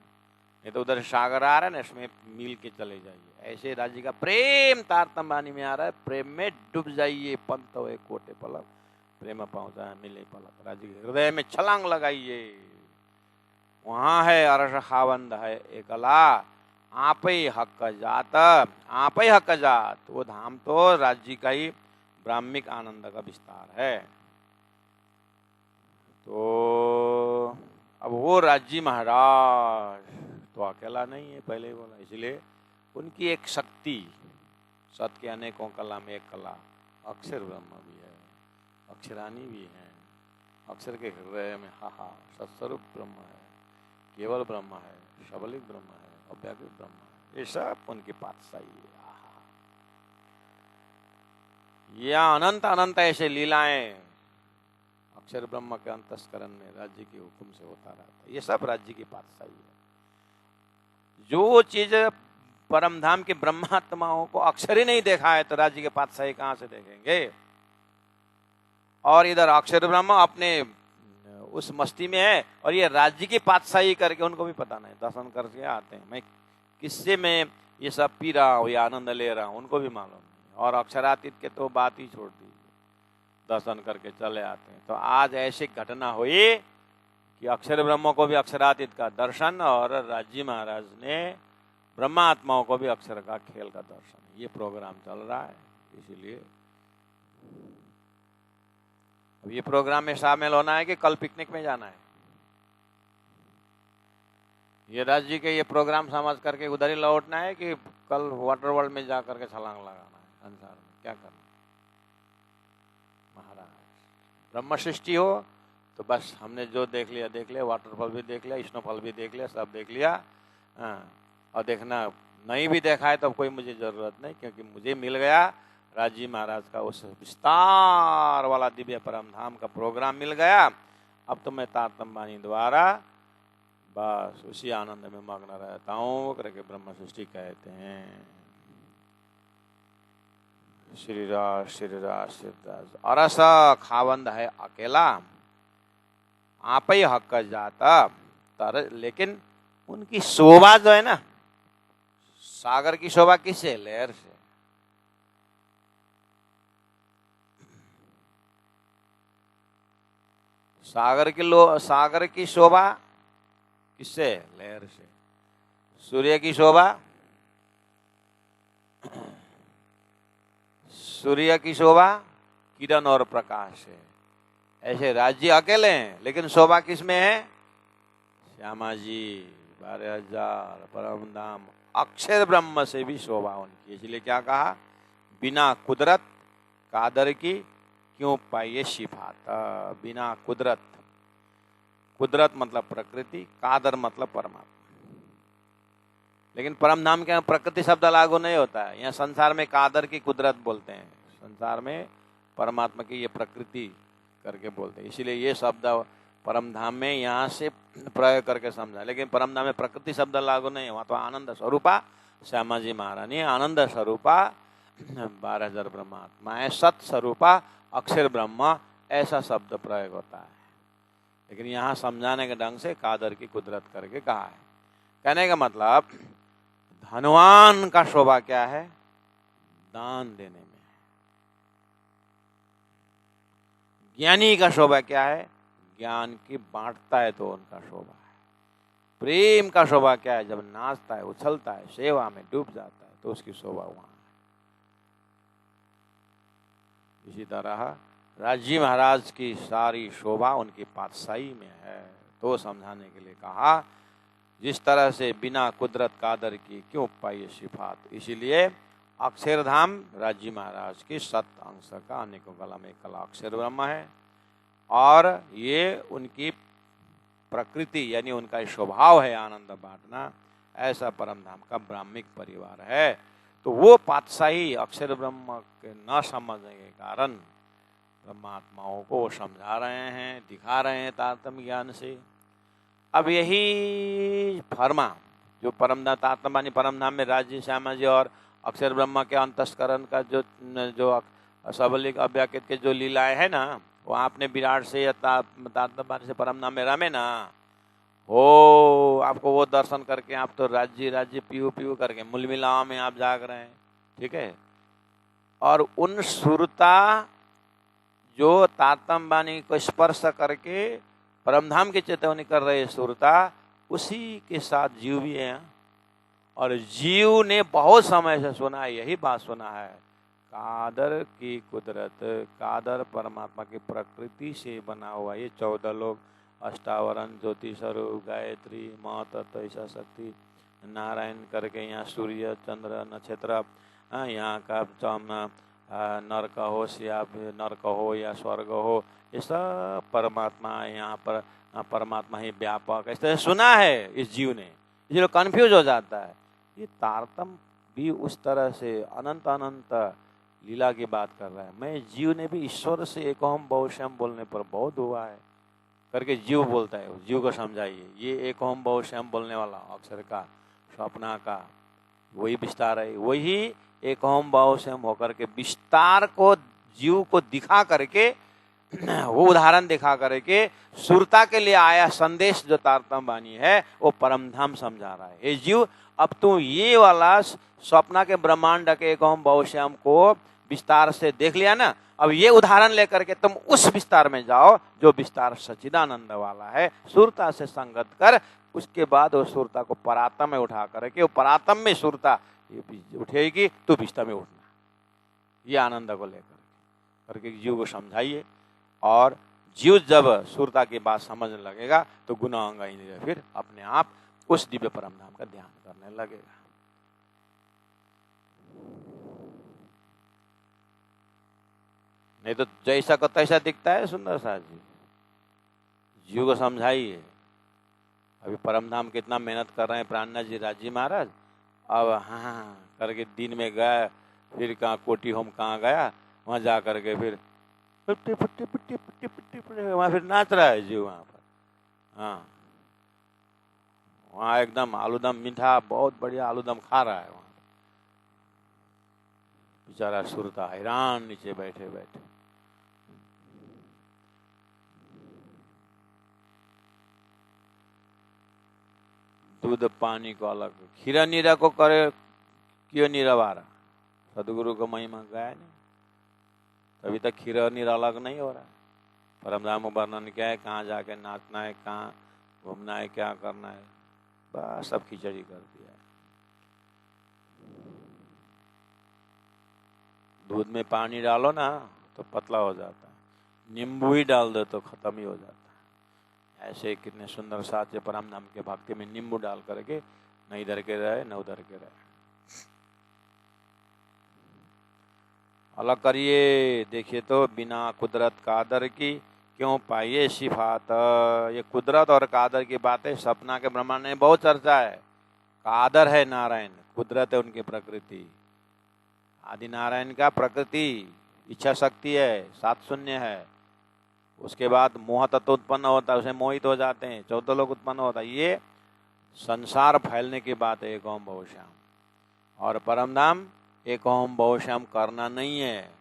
नहीं तो उधर सागर आ रहा है ना, इसमें मिल के चले जाइए। ऐसे राज्य का प्रेम तारतम्बानी में आ रहा है, प्रेम में डूब जाइए। पंत हुए कोटे पलक प्रेम पहुंचा है मिले पलक। राज्य के हृदय में छलांग लगाइए, वहां है अरस खाबंद है एकला। आप ही हक जात, आप ही हक जात। वो धाम तो राज्य का ही ब्राह्मिक आनंद का विस्तार है। तो अब वो राज्य महाराज तो अकेला नहीं है, पहले ही बोला। इसलिए उनकी एक शक्ति, सत के अनेकों कला में एक कला अक्षर ब्रह्म भी है, अक्षरानी भी है। अक्षर के हृदय में हा सत्स्वरूप ब्रह्म है, केवल ब्रह्म है, सबलिक ब्रह्म है, अव्याकृत ब्रह्म है। ये सब उनकी पातशाही है। या अनंत अनंत ऐसे लीलाएं अक्षर ब्रह्म के अंतस्करण में राज्य के हुक्म से होता रहता है। ये सब राज्य की पातशाही है। जो चीज परम धाम के ब्रह्मात्माओं को अक्षर ही नहीं देखा है तो राज्य के पातशाही कहां से देखेंगे। और इधर अक्षर ब्रह्म अपने उस मस्ती में है और ये राज्य की पातशाही करके उनको भी पता नहीं, दर्शन करके आते हैं। मैं किससे मैं ये सब पी रहा हूँ या आनंद ले रहा हूँ उनको भी मालूम नहीं। और अक्षरातीत के तो बात ही छोड़ दी, दर्शन करके चले आते हैं। तो आज ऐसी घटना हुई कि अक्षर ब्रह्म को भी अक्षरातीत का दर्शन और राज्य महाराज ने ब्रह्मात्माओं को भी अक्षर का खेल का दर्शन। ये प्रोग्राम चल रहा है। इसीलिए अब ये प्रोग्राम में शामिल होना है कि कल पिकनिक में जाना है। ये राज्य के ये प्रोग्राम समझ करके उधर ही लौटना है कि कल वाटर वर्ल्ड में जा करके छलांग लगाना है संसार में, क्या करना महाराज। ब्रह्म सृष्टि हो तो बस हमने जो देख लिया, वाटरफॉल भी देख लिया, स्नोफॉल भी देख लिया, सब देख लिया। और देखना नहीं भी देखा है तो कोई मुझे जरूरत नहीं, क्योंकि मुझे मिल गया राजी महाराज का उस विस्तार वाला दिव्य परम धाम का प्रोग्राम मिल गया। अब तो मैं तारतम्बानी द्वारा बस उसी आनंद में मग्न रहता हूँ करके ब्रह्म सृष्टि कहते हैं। श्री राज श्री राज श्री राज। अरस खाबंद है अकेला, आप ही हक जाता तर। लेकिन उनकी शोभा जो है ना, सागर की शोभा किससे? लहर से। सागर की शोभा किससे? लहर से। सूर्य की शोभा, सूर्य की शोभा किरण और प्रकाश है। ऐसे राज्य अकेले हैं लेकिन शोभा किसमें है? श्यामा जी 12,000 परम धाम अक्षर ब्रह्म से भी शोभा उनकी। इसलिए क्या कहा? बिना कुदरत कादर की क्यों पाइए सिफात। बिना कुदरत, कुदरत मतलब प्रकृति, कादर मतलब परमात्मा। लेकिन परम धाम के प्रकृति शब्द लागू नहीं होता है। यहाँ संसार में कादर की कुदरत बोलते हैं, संसार में परमात्मा की ये प्रकृति करके बोलते हैं। इसीलिए ये शब्द परम धाम में यहाँ से प्रयोग करके समझा। लेकिन परम धाम में प्रकृति शब्द लागू नहीं है, वहाँ तो आनंद स्वरूपा श्यामा जी महारानी आनंद स्वरूपा 12,000 ब्रह्मात्मा है, सत स्वरूपा अक्षर ब्रह्म, ऐसा शब्द प्रयोग होता है। लेकिन यहाँ समझाने के ढंग से कादर की कुदरत करके कहा है। कहने का मतलब धनवान का शोभा क्या है? दान देने में। ज्ञानी का शोभा क्या है? ज्ञान की बांटता है तो उनका शोभा है। प्रेम का शोभा क्या है? जब नाचता है, उछलता है, सेवा में डूब जाता है, तो उसकी शोभा वहां है। इसी तरह राजी महाराज की सारी शोभा उनकी पातशाही में है। तो समझाने के लिए कहा, जिस तरह से बिना कुदरत कादर की क्यों पाई सिफात, इसीलिए अक्षरधाम राजी महाराज की सत अंश का अनेकों कला में कला अक्षर ब्रह्म है, और ये उनकी प्रकृति यानी उनका स्वभाव है आनंद बांटना। ऐसा परमधाम का ब्राह्मिक परिवार है। तो वो पातशाही अक्षर ब्रह्म के न समझने के कारण ब्रह्मात्माओं को वो समझा रहे हैं, दिखा रहे हैं तारतम्य ज्ञान से। अब यही फरमा जो परमधाम तात्मानी परमधाम में राज्य श्यामा जी और अक्षर ब्रह्म के अंतस्करण का जो सबलिक अव्याकृत के जो लीलाएं है ना, वो आपने विराट से या तात्मानी से परमधाम में रमे ना हो, आपको वो दर्शन करके आप तो राज्य राज्य पीऊ पीऊ करके मुलमिलाओं में आप जाग रहे हैं। ठीक है। और उन सुरता जो तारतम्य वाणी को स्पर्श करके परमधाम की चेतवनी कर रहे सुरता, उसी के साथ जीव भी है। और जीव ने बहुत समय से सुना, यही बात सुना है, कादर की कुदरत, कादर परमात्मा की प्रकृति से बना हुआ ये 14 लोग, अष्टावरण, ज्योति स्वरूप, गायत्री, महतत्व, ईशा शक्ति, नारायण करके यहाँ सूर्य, चंद्र, नक्षत्र, यहाँ का नरक हो या नरक हो या स्वर्ग हो, ये सब परमात्मा है। यहाँ पर परमात्मा ही व्यापक, इस तरह सुना है इस जीव ने, इसलिए कंफ्यूज हो जाता है। ये तारतम भी उस तरह से अनंत अनंत लीला की बात कर रहा है। मैं जीव ने भी ईश्वर से एक ओम बहुश्याम बोलने पर बहुत हुआ है करके जीव बोलता है। जीव को समझाइए, ये एक ओम बहुश्याम बोलने वाला अक्षर का, स्वप्ना का वही विस्तार है। वही एक ओम बहुश्याम होकर के विस्तार को जीव को दिखा करके, वो उदाहरण दिखा करके सुरता के लिए आया संदेश जो तारतम्य वाणी है वो परमधाम समझा रहा है। हे जीव, अब तू ये वाला स्वप्ना के ब्रह्मांड के एक ओम बहुश्याम को विस्तार से देख लिया ना, अब ये उदाहरण लेकर के तुम उस विस्तार में जाओ जो विस्तार सच्चिदानंद वाला है। सुरता से संगत कर, उसके बाद वो सुरता को परातम में उठा करके, वो परातम में सुरता उठेगी तो विस्तार में उठना, ये आनंद को लेकर करके जीव को समझाइए। और जीव जब सुरता की बात समझने लगेगा तो गुना अंगा इंद्रिय फिर अपने आप उस दिव्य परमधाम का ध्यान करने लगेगा। नहीं तो जैसा को तैसा दिखता है सुंदर सा जी। जीव को समझाइए। अभी परमधाम कितना मेहनत कर रहे हैं प्राणनाथ जी, राजी महाराज। अब हाँ करके दिन में गया, फिर कहाँ कोटी होम कहाँ गया, वहां जा करके फिर putty putty putty putty putty putty वहां फिर नाच रहा है जीव वहां पर। हाँ, वहां एकदम आलूदम मीठा बहुत बढ़िया आलूदम खा रहा है। वहां बेचारा सुरता हैरान नीचे बैठे बैठे। दूध पानी को अलग, खीरा नीरा को करे क्यों नीरावारा, सदगुरु को महिमा गाया नहीं, तभी तक खीरा नीरा अलग नहीं हो रहा है। परमधाम वर्णन क्या है, कहाँ जाके नाचना है, कहाँ घूमना है, क्या करना है, बस सब खिचड़ी कर दिया है। दूध में पानी डालो ना तो पतला हो जाता है, नींबू ही डाल दो तो खत्म ही हो जाता है। ऐसे कितने सुंदर साथ परमधाम के भक्ति में नींबू डाल करके न इधर के रहे न उधर के रहे। अलग करिए, देखिए तो बिना कुदरत कादर की क्यों पाइए सिफात। ये कुदरत और कादर की बातें सपना के ब्रह्मांड में बहुत चर्चा है। कादर है नारायण, कुदरत है उनकी प्रकृति। आदि नारायण का प्रकृति इच्छा शक्ति है, सात शून्य है। उसके बाद मोह तत्व उत्पन्न होता है, उसे मोहित हो जाते हैं, 14 लोग उत्पन्न होता है। ये संसार फैलने की बात है एक ओम बहुश्याम। और परमधाम एक ओम बहुश्याम करना नहीं है,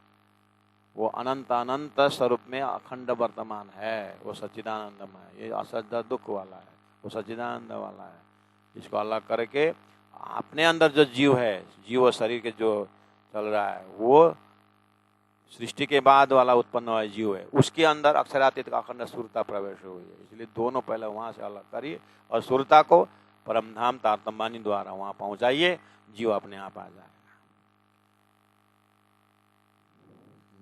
वो अनंत अनंत स्वरूप में अखंड वर्तमान है, वो सच्चिदानंदम है। ये असज्जा दुख वाला है, वो सच्चिदानंद वाला है। इसको अलग करके अपने अंदर जो जीव है, जीव और शरीर के जो चल रहा है, वो सृष्टि के बाद वाला उत्पन्न हुआ जीव है, उसके अंदर अक्षरातीत का अखंड सुरता प्रवेश हुई है। इसलिए दोनों पहले वहां से अलग करिए और सुरता को परमधाम तारतम्बानी द्वारा वहां पहुंचाइए, जीव अपने आप आ जाएगा।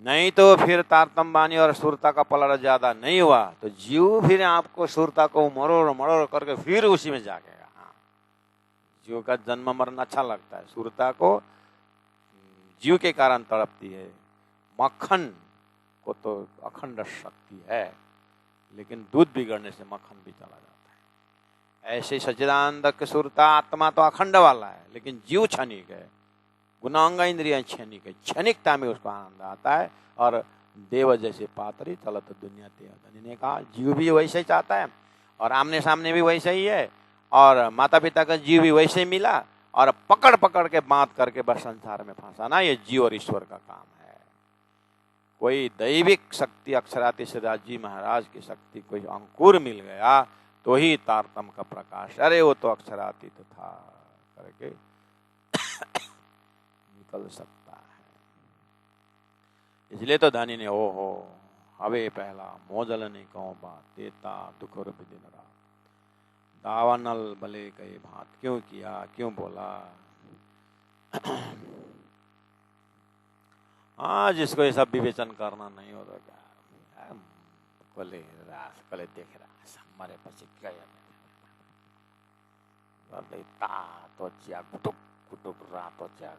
नहीं तो फिर तारतम्बानी और सुरता का पलड़ा ज्यादा नहीं हुआ तो जीव फिर आपको सुरता को मरोड़ मरोड़ करके फिर उसी में जागेगा। हाँ, जीव का जन्म मरण अच्छा लगता है, सुरता को जीव के कारण तड़पती है। मक्खन को तो अखंड शक्ति है, लेकिन दूध बिगड़ने से मक्खन भी चला जाता है। ऐसे सच्चिदानंद की सुरता आत्मा तो अखंड वाला है, लेकिन जीव क्षणिक है, गुणांग इंद्रिया क्षणिक है, क्षणिकता में उसको आनंद आता है। और देव जैसे पातरी चलत दुनिया ते ने कहा, जीव भी वैसे ही चाहता है और आमने सामने भी वैसे ही है, और माता पिता का जीव भी वैसे ही मिला, और पकड़ पकड़ के बात करके बस संसार में फंसाना, ये जीव और ईश्वर का काम है। कोई दैविक शक्ति अक्षराती सिद्धार्थ जी महाराज की शक्ति कोई अंकुर मिल गया तो ही तारतम का प्रकाश, अरे वो तो अक्षरातीत था करके निकल सकता है। इसलिए तो धनी ने ओहो हवे पहला मोजल ने कहो बात देता दुख रूप दिन रात, दावानल भले कई भात, क्यों किया क्यों बोला। हाँ, जिसको ये सब विवेचन करना नहीं हो रहा कले रास कले देख रहा हमारे पास क्या ता तो च्या कुटुक कुटुक रात तो च्या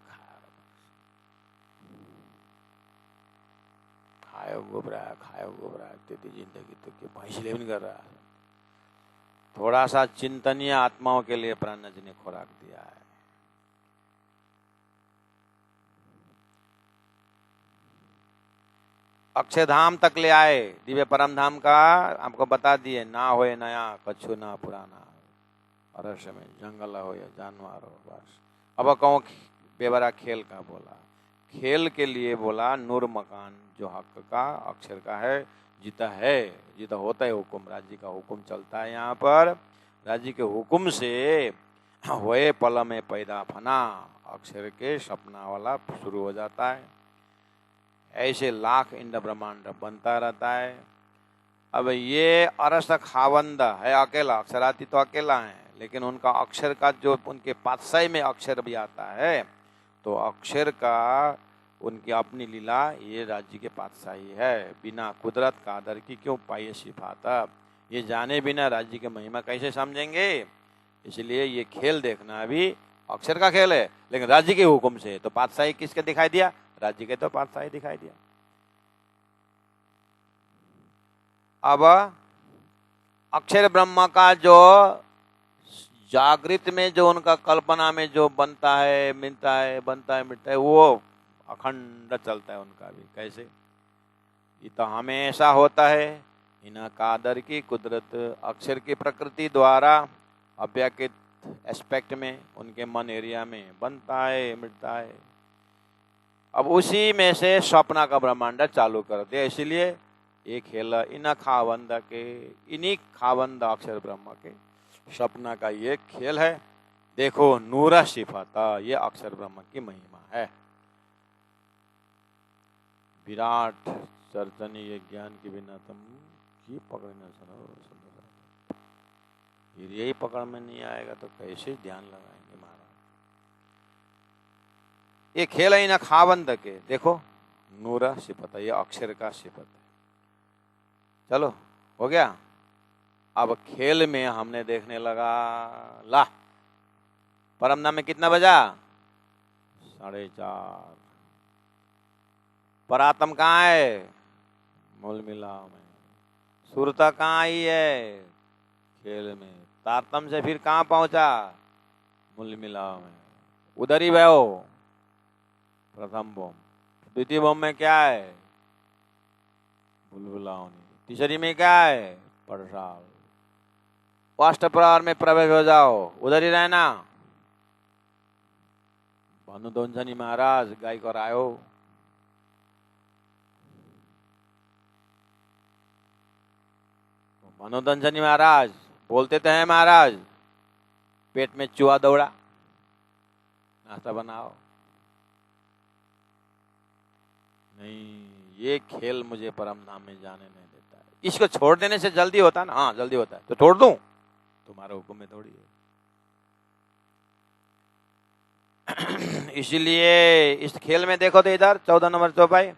खायो गोबरा तेरी जिंदगी तो के भैंसले नहीं कर रहा है। थोड़ा सा चिंतनीय आत्माओं के लिए प्राण जी ने खुराक दिया है। अक्षयधाम तक ले आए, दिव्य परम धाम का आपको बता दिए, ना होए नया कछु ना पुराना, अरस में जंगल हो या जानवर हो, बस। अब कहूँ बेवरा खेल का बोला, खेल के लिए बोला नूर मकान जो हक का अक्षर का है, जीता है, जीता होता है हुक्म, राज्य का हुक्म चलता है यहाँ पर, राज्य के हुक्म से होए पल में पैदा फना, अक्षर के सपना वाला शुरू हो जाता है। ऐसे लाख इंद्र ब्रह्मांड बनता रहता है। अब ये अरस खावंद है अकेला, अक्षराती तो अकेला है, लेकिन उनका अक्षर का जो उनके पातशाही में अक्षर भी आता है, तो अक्षर का उनकी अपनी लीला, ये राज्य के पातशाही है। बिना कुदरत का आदर की क्यों पाइए सिफाता, ये जाने बिना राज्य की महिमा कैसे समझेंगे। इसलिए ये खेल देखना भी अक्षर का खेल है, लेकिन राज्य के हुक्म से। तो पातशाही किसके दिखाई दिया, राज्य के तो पातशाही दिखाई दिया। अब अक्षर ब्रह्म का जो जागृत में जो उनका कल्पना में जो बनता है मिलता है, बनता है मिटता है, वो अखंड चलता है उनका भी। कैसे, ये तो हमेशा होता है, इना कादर की कुदरत अक्षर की प्रकृति द्वारा अव्यक्त एस्पेक्ट में उनके मन एरिया में बनता है मिटता है। अब उसी में से स्वप्न का ब्रह्मांड चालू कर दिया। इसलिए ये खेल इन खावंद के, इन्हीं खावंद अक्षर ब्रह्म के स्वप्न का ये खेल है। देखो नूरा सिफाता, ये अक्षर ब्रह्म की महिमा है। विराट चर्चन ये ज्ञान के बिना तुम की पकड़ना सुनो, यही पकड़ में नहीं आएगा तो कैसे ध्यान लगाएंगे महाराज। ये खेल है ना खावंद के, देखो नूरा सिफत है, ये अक्षर का सिफत है। चलो हो गया। अब खेल में हमने देखने लगा, ला परमधाम में कितना बजा, 4:30। परात्म कहाँ है, मूल मिलाव में। सुरता कहाँ आई है, खेल में। तारतम से फिर कहाँ पहुंचा, मूल मिलाव में। उधर ही बहो प्रथम बोम, द्वितीय बोम में क्या है, बुलबुलावनी। तीसरी में क्या है, परसाल। अष्ट प्रहर में प्रवेश हो जाओ, उधर ही रहना। भानुदंजनी महाराज गाय को आयो, भानुदंजनी महाराज बोलते तो हैं महाराज, पेट में चूहा दौड़ा, नाश्ता बनाओ। नहीं, ये खेल मुझे परम धाम में जाने नहीं देता है। इसको छोड़ देने से जल्दी होता है ना? हाँ जल्दी होता है, तो छोड़ दूं? तुम्हारे हुक्म में थोड़ी है। इसलिए इस खेल में देखो तो इधर 14 नंबर चौपाई,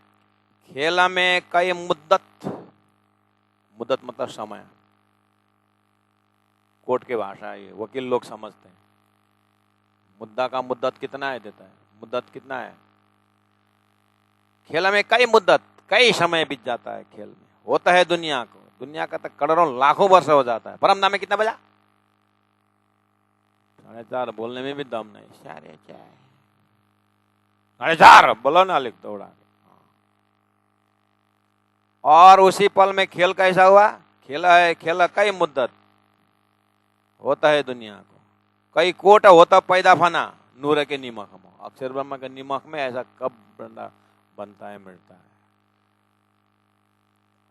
खेल में कई मुद्दत, मुद्दत मतलब समय, कोर्ट की भाषा है, ये वकील लोग समझते हैं। मुद्दा का मुद्दत कितना है देता है, मुद्दत कितना है। खेल में कई मुद्दत, कई समय बीत जाता है खेल में, होता है दुनिया को, दुनिया का तो करोड़ों लाखों वर्ष हो जाता है। परम धाम में कितना बजा? 4:30 बोलने में भी दम नहीं। 4:30 बोलो ना, लिख दो उड़ा के। और उसी पल में खेल कैसा हुआ? खेला है, खेला कई मुद्दत, होता है दुनिया को, कई कोट होता पैदा फना नूर के निमक में, अक्षर ब्रह्म के निमक में ऐसा कब बनता है, मिलता है।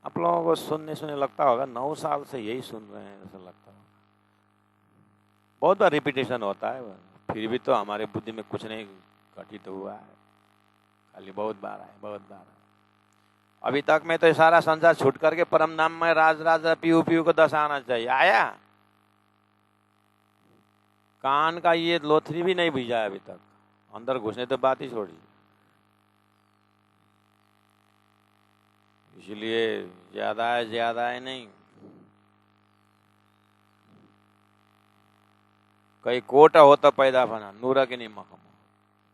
आप लोगों को सुनने लगता होगा 9 साल से यही सुन रहे हैं ऐसा लगता होगा, बहुत बार रिपीटेशन होता है, फिर भी तो हमारे बुद्धि में कुछ नहीं घटित हुआ है, खाली बहुत बार आए, बहुत बार आए। अभी तक में तो सारा संसार छूट करके परम नाम में राज राजा पीयू पीयू को 10 आना चाहिए, आया? कान का ये लोथरी भी नहीं भिजा है अभी तक, अंदर घुसने तो बात ही छोड़ी। इसलिए ज्यादा है नहीं, कई कोट होता पैदा फना नूरा के निमक,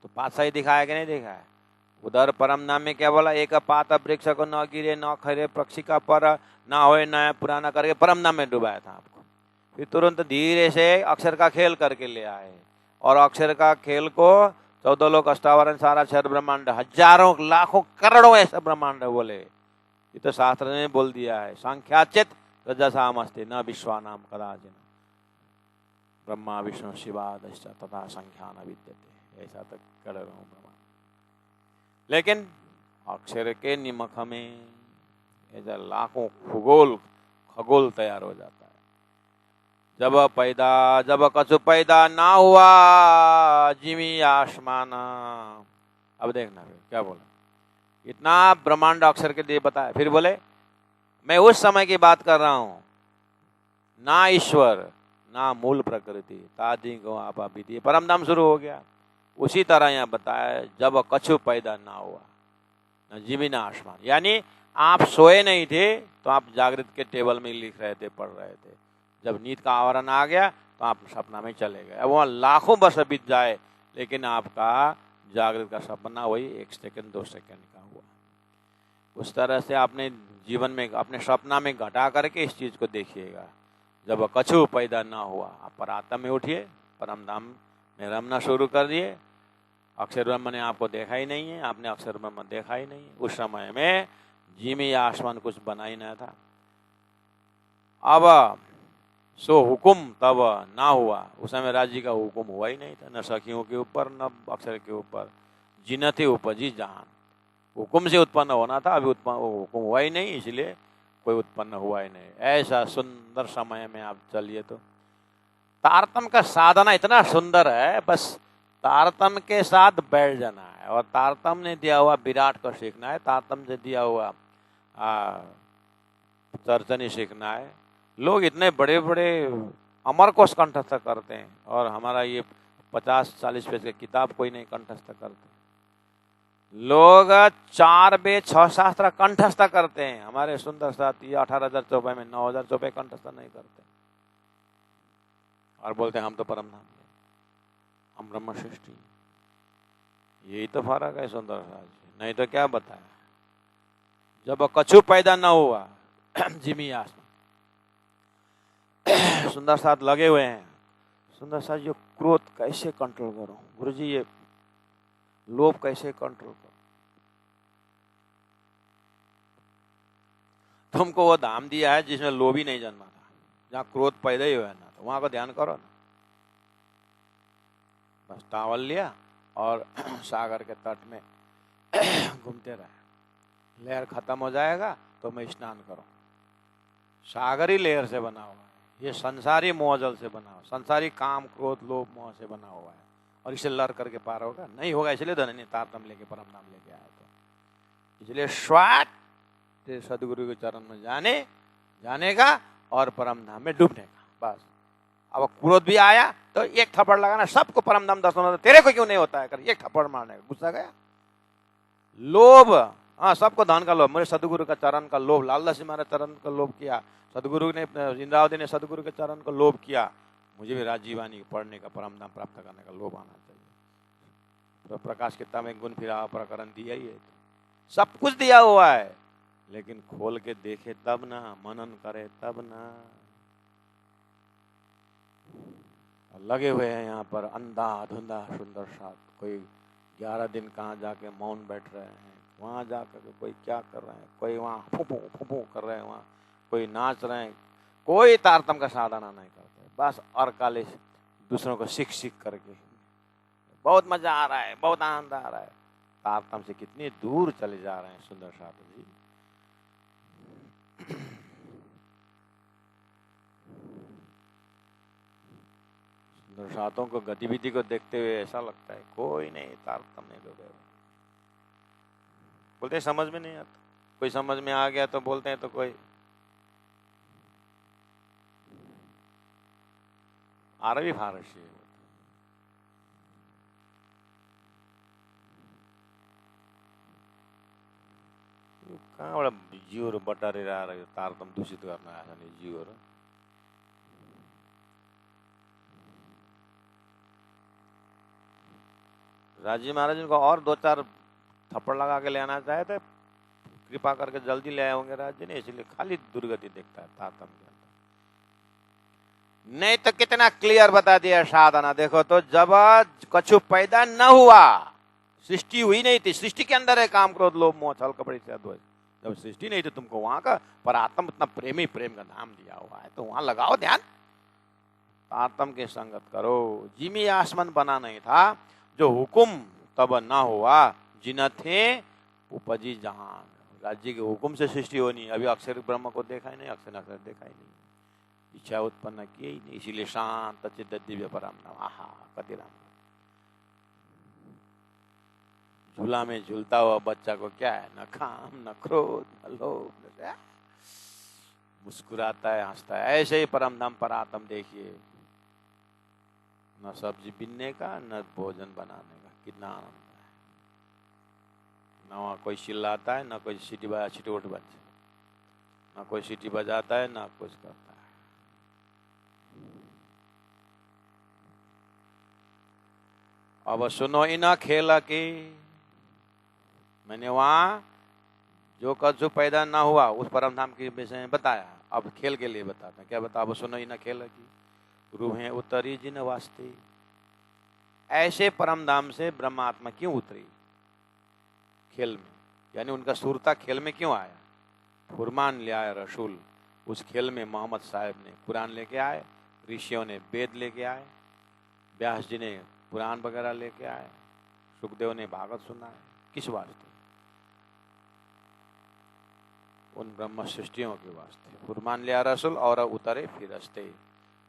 तो बादशाह ही दिखाया कि नहीं दिखाया? उधर परम नाम में क्या बोला? एक पात वृक्ष को न गिरे न खरे पक्षी का पर ना होए नया पुराना करके परम नाम में डुबाया था आपको। फिर तुरंत धीरे से अक्षर का खेल करके ले आए, और अक्षर का खेल को 14 लोक अष्टावरण सारा क्षर ब्रह्मांड, हजारों लाखों करोड़ों ऐसा ब्रह्मांड बोले, ये तो शास्त्र ने बोल दिया है। सांख्याचित रजसामस्ति न विश्वानाम कदाचिन ब्रह्मा विष्णु शिवादश्च तथा संख्या न विद्यते, ऐसा तक करोड़ों ब्रह्मांड। लेकिन अक्षर के निमक में ऐसा लाखों खगोल तैयार हो जाता है। जब कछु पैदा ना हुआ जिमी आसमान। अब देखना फिर क्या बोला, इतना ब्रह्मांड अक्षर के लिए बताया, फिर बोले मैं उस समय की बात कर रहा हूं, ना ईश्वर ना मूल प्रकृति तादि को आपा बीती, परम धाम शुरू हो गया। उसी तरह यहाँ बताया जब कछु पैदा ना हुआ न जिमी ना आसमान, यानी आप सोए नहीं थे तो आप जागृत के टेबल में लिख रहे थे, पढ़ रहे थे। जब नींद का आवरण आ गया तो आप सपना में चले गए। अब वहाँ लाखों वर्ष बीत जाए लेकिन आपका जागृत का सपना वही 1 सेकंड 2 सेकंड का हुआ। उस तरह से आपने जीवन में अपने सपना में घटा करके इस चीज को देखिएगा। जब कछु पैदा ना हुआ, आप परात्म में उठिए, परम धाम में रमना शुरू कर दिए। अक्षर ब्रह्म ने आपको देखा ही नहीं है, आपने अक्षर ब्रह्म देखा ही नहीं है। उस समय में जिमी आसमान कुछ बना ही नहीं था। अब सो हुकुम तब ना हुआ, उस समय राज्य का हुकुम हुआ ही नहीं था, न सखियों के ऊपर न अक्षर के ऊपर। जिनते उपजी जहान, हुकुम से उत्पन्न होना था, अभी हुकुम हुआ ही नहीं, इसलिए कोई उत्पन्न हुआ ही नहीं। ऐसा सुंदर समय में आप चलिए। तो तारतम का साधना इतना सुंदर है, बस तारतम के साथ बैठ जाना है, और तारतम ने दिया हुआ विराट को सीखना है, तारतम से दिया हुआ तर्जनी सीखना है। लोग इतने बड़े बड़े अमर को कंठस्थ करते हैं, और हमारा ये 50-40 पेज की किताब कोई नहीं कंठस्थ करते। लोग 4 वेद 6 शास्त्र कंठस्थ करते हैं। हमारे सुंदर साथ ये 18,000 चौपाई में 9,000 चौपाई कंठस्थ नहीं करते, और बोलते हैं हम तो परम धाम, हम ब्रह्म सृष्टि। यही तो फर्क है सुंदर साथ, नहीं तो क्या बताया। जब कछु पैदा न हुआ जिमी आसमान, सुंदर साथ लगे हुए हैं। सुंदर साथ जो क्रोध कैसे कंट्रोल करो गुरुजी, ये लोभ कैसे कंट्रोल करो। तुमको वो धाम दिया है जिसमें लोभ ही नहीं जन्मा था, जहाँ क्रोध पैदा ही हुआ ना, तो वहां का ध्यान करो ना। बस टावल लिया और सागर के तट में घूमते रहे, लहर खत्म हो जाएगा तो मैं स्नान करूं। सागर ही लहर से बना हुआ है, ये संसारी मोहजल से बना हुआ, संसारी काम क्रोध लोभ मोह से बना हुआ है, और इसे लड़ करके पार होगा नहीं होगा। इसलिए धन तारतम लेके परम नाम लेके आया। तो इसलिए स्वाट सदगुरु के चरण में जानेगा और परम धाम में डूबनेगा, बस। अब क्रोध भी आया तो एक थप्पड़ लगाना, सबको परम धाम दर्शन होता, तेरे को क्यों नहीं होता है, कर एक थप्पड़ मारने का, गुस्सा गया। लोभ, हाँ, सबको धन का लोभ, मेरे सदगुरु का चरण का लोभ, लालदास जी महाराज चरण का लोभ किया, सदगुरु ने, इंद्रावती ने सदगुरु के चरण का लोभ किया, मुझे भी राजीवानी पढ़ने का, परम धाम प्राप्त करने का लोभ आना चाहिए। तो प्रकाश किताब में गुण फिरा प्रकरण दिया ही है, सब कुछ दिया हुआ है, लेकिन खोल के देखे तब ना, मनन करे तब ना। लगे हुए हैं यहाँ पर अंधा धुंधा सुंदर सा, कोई 11 दिन कहाँ जाके मौन बैठ रहे हैं, वहाँ जाकर कोई क्या कर रहे हैं, कोई वहाँ फुफू फुफू कर रहे हैं, वहाँ कोई नाच रहे हैं, कोई तारतम का साधना नहीं करते, बस और काले दूसरों को सीख सीख करके बहुत मजा आ रहा है, बहुत आनंद आ रहा है। तारतम से कितनी दूर चले जा रहे हैं सुंदर साधु जी। सुंदर साधुओं को गतिविधि को देखते हुए ऐसा लगता है कोई नहीं, तारतम नहीं डूबे, बोलते समझ में नहीं आता, कोई समझ में आ गया तो बोलते हैं, तो कोई अरबी फारसी कहाँ बड़ा जीवहरू बटारेर आएर तारतम दूषित गर्न आएछ नि जीवहरू। राजी महाराज जी को और 2-4 थप्पड़ लगा के ले आना चाहे थे, कृपा करके जल्दी ले आए होंगे राज जी ने, इसलिए खाली दुर्गति देखता है तारतम के अंदर। नहीं तो कितना क्लियर बता दिया साधना, देखो तो जब कछु पैदा न हुआ, सृष्टि हुई नहीं थी, सृष्टि के अंदर है काम क्रोध लोभ मोह छल कपट से द्वेष, जब सृष्टि नहीं थी तुमको वहां का परात्म इतना प्रेमी प्रेम का नाम दिया हुआ है, तो वहां लगाओ ध्यान, तारतम के संगत करो। जिमी आसमान बना नहीं था, जो हुकुम तब ना हुआ, जिन थे उपजी जहान, राज्य के हुकुम से सृष्टि होनी। अभी अक्षर ब्रह्म को देखा ही नहीं, अक्षर अक्षर देखा ही नहीं, इच्छा उत्पन्न की ही नहीं, इसीलिए शांत चित्त दिव्य परम नाम, आहा कति राम। झूला में झूलता हुआ बच्चा को क्या है, न काम न क्रोध न लोभ, मुस्कुराता है हंसता है, ऐसे ही परम धाम परात्म देखिए, न सब्जी बिनने का न भोजन बनाने का, कितना आनंद है। न वहाँ कोई चिल्लाता है, न कोई सीटी बजा छिटोट बच्चे, न कोई सीटी बजाता है, न कुछ करता है। अब सुनो इन खेल की, मैंने वहां जो कछु पैदा ना हुआ उस परम धाम के विषय में बताया, अब खेल के लिए बताते हैं, क्या बता, अब सुनो इन खेल की, रूहें उतरी जिन वास्ते, ऐसे परम धाम से ब्रह्मात्मा क्यों उतरी खेल में, यानी उनका सुरता खेल में क्यों आया। फुरमान ले आया रसूल, उस खेल में मोहम्मद साहब ने कुरान लेके आए, ऋषियों ने वेद लेके आए, व्यास जी ने पुराण वगैरह लेके आए, सुखदेव ने भागवत सुनाए, किस वास्ते, उन ब्रह्म सृष्टियों के वास्ते। फुरमान लिया रसूल और उतरे फिर रस्ते,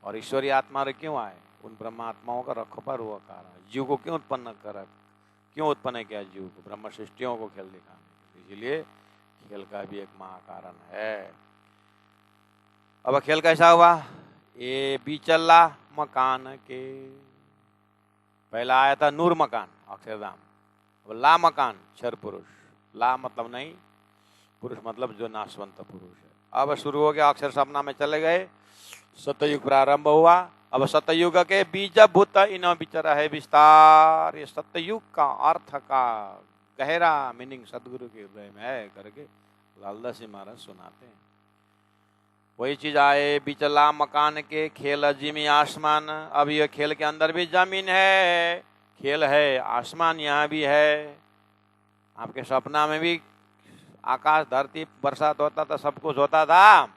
और ईश्वरीय आत्मा क्यों आए, उन ब्रह्मात्माओं का रखवार हुआ कारण, जीव को क्यों उत्पन्न कर, क्यों उत्पन्न किया जीव को, ब्रह्म सृष्टियों को खेल दिखाने, इसलिए खेल का भी एक महाकारण है। अब खेल कैसा हुआ, ये बीचल्ला मकान के, पहला आया था नूर मकान अक्षरधाम, अब ला मकान क्षर पुरुष, ला मतलब नहीं, पुरुष मतलब जो नाशवंत पुरुष है। अब शुरू हो गया, अक्षर सपना में चले गए, सतयुग प्रारंभ हुआ। अब सतयुग के बीज भूत इन विचार है विस्तार, ये सतयुग का अर्थ का गहरा मीनिंग सदगुरु के हृदय में है करके लालदास जी महाराज सुनाते हैं। वही चीज आए, बिचला मकान के खेल जिमी आसमान, अब ये खेल के अंदर भी जमीन है, खेल है, आसमान यहाँ भी है। आपके सपना में भी आकाश धरती बरसात होता था, सब कुछ होता था,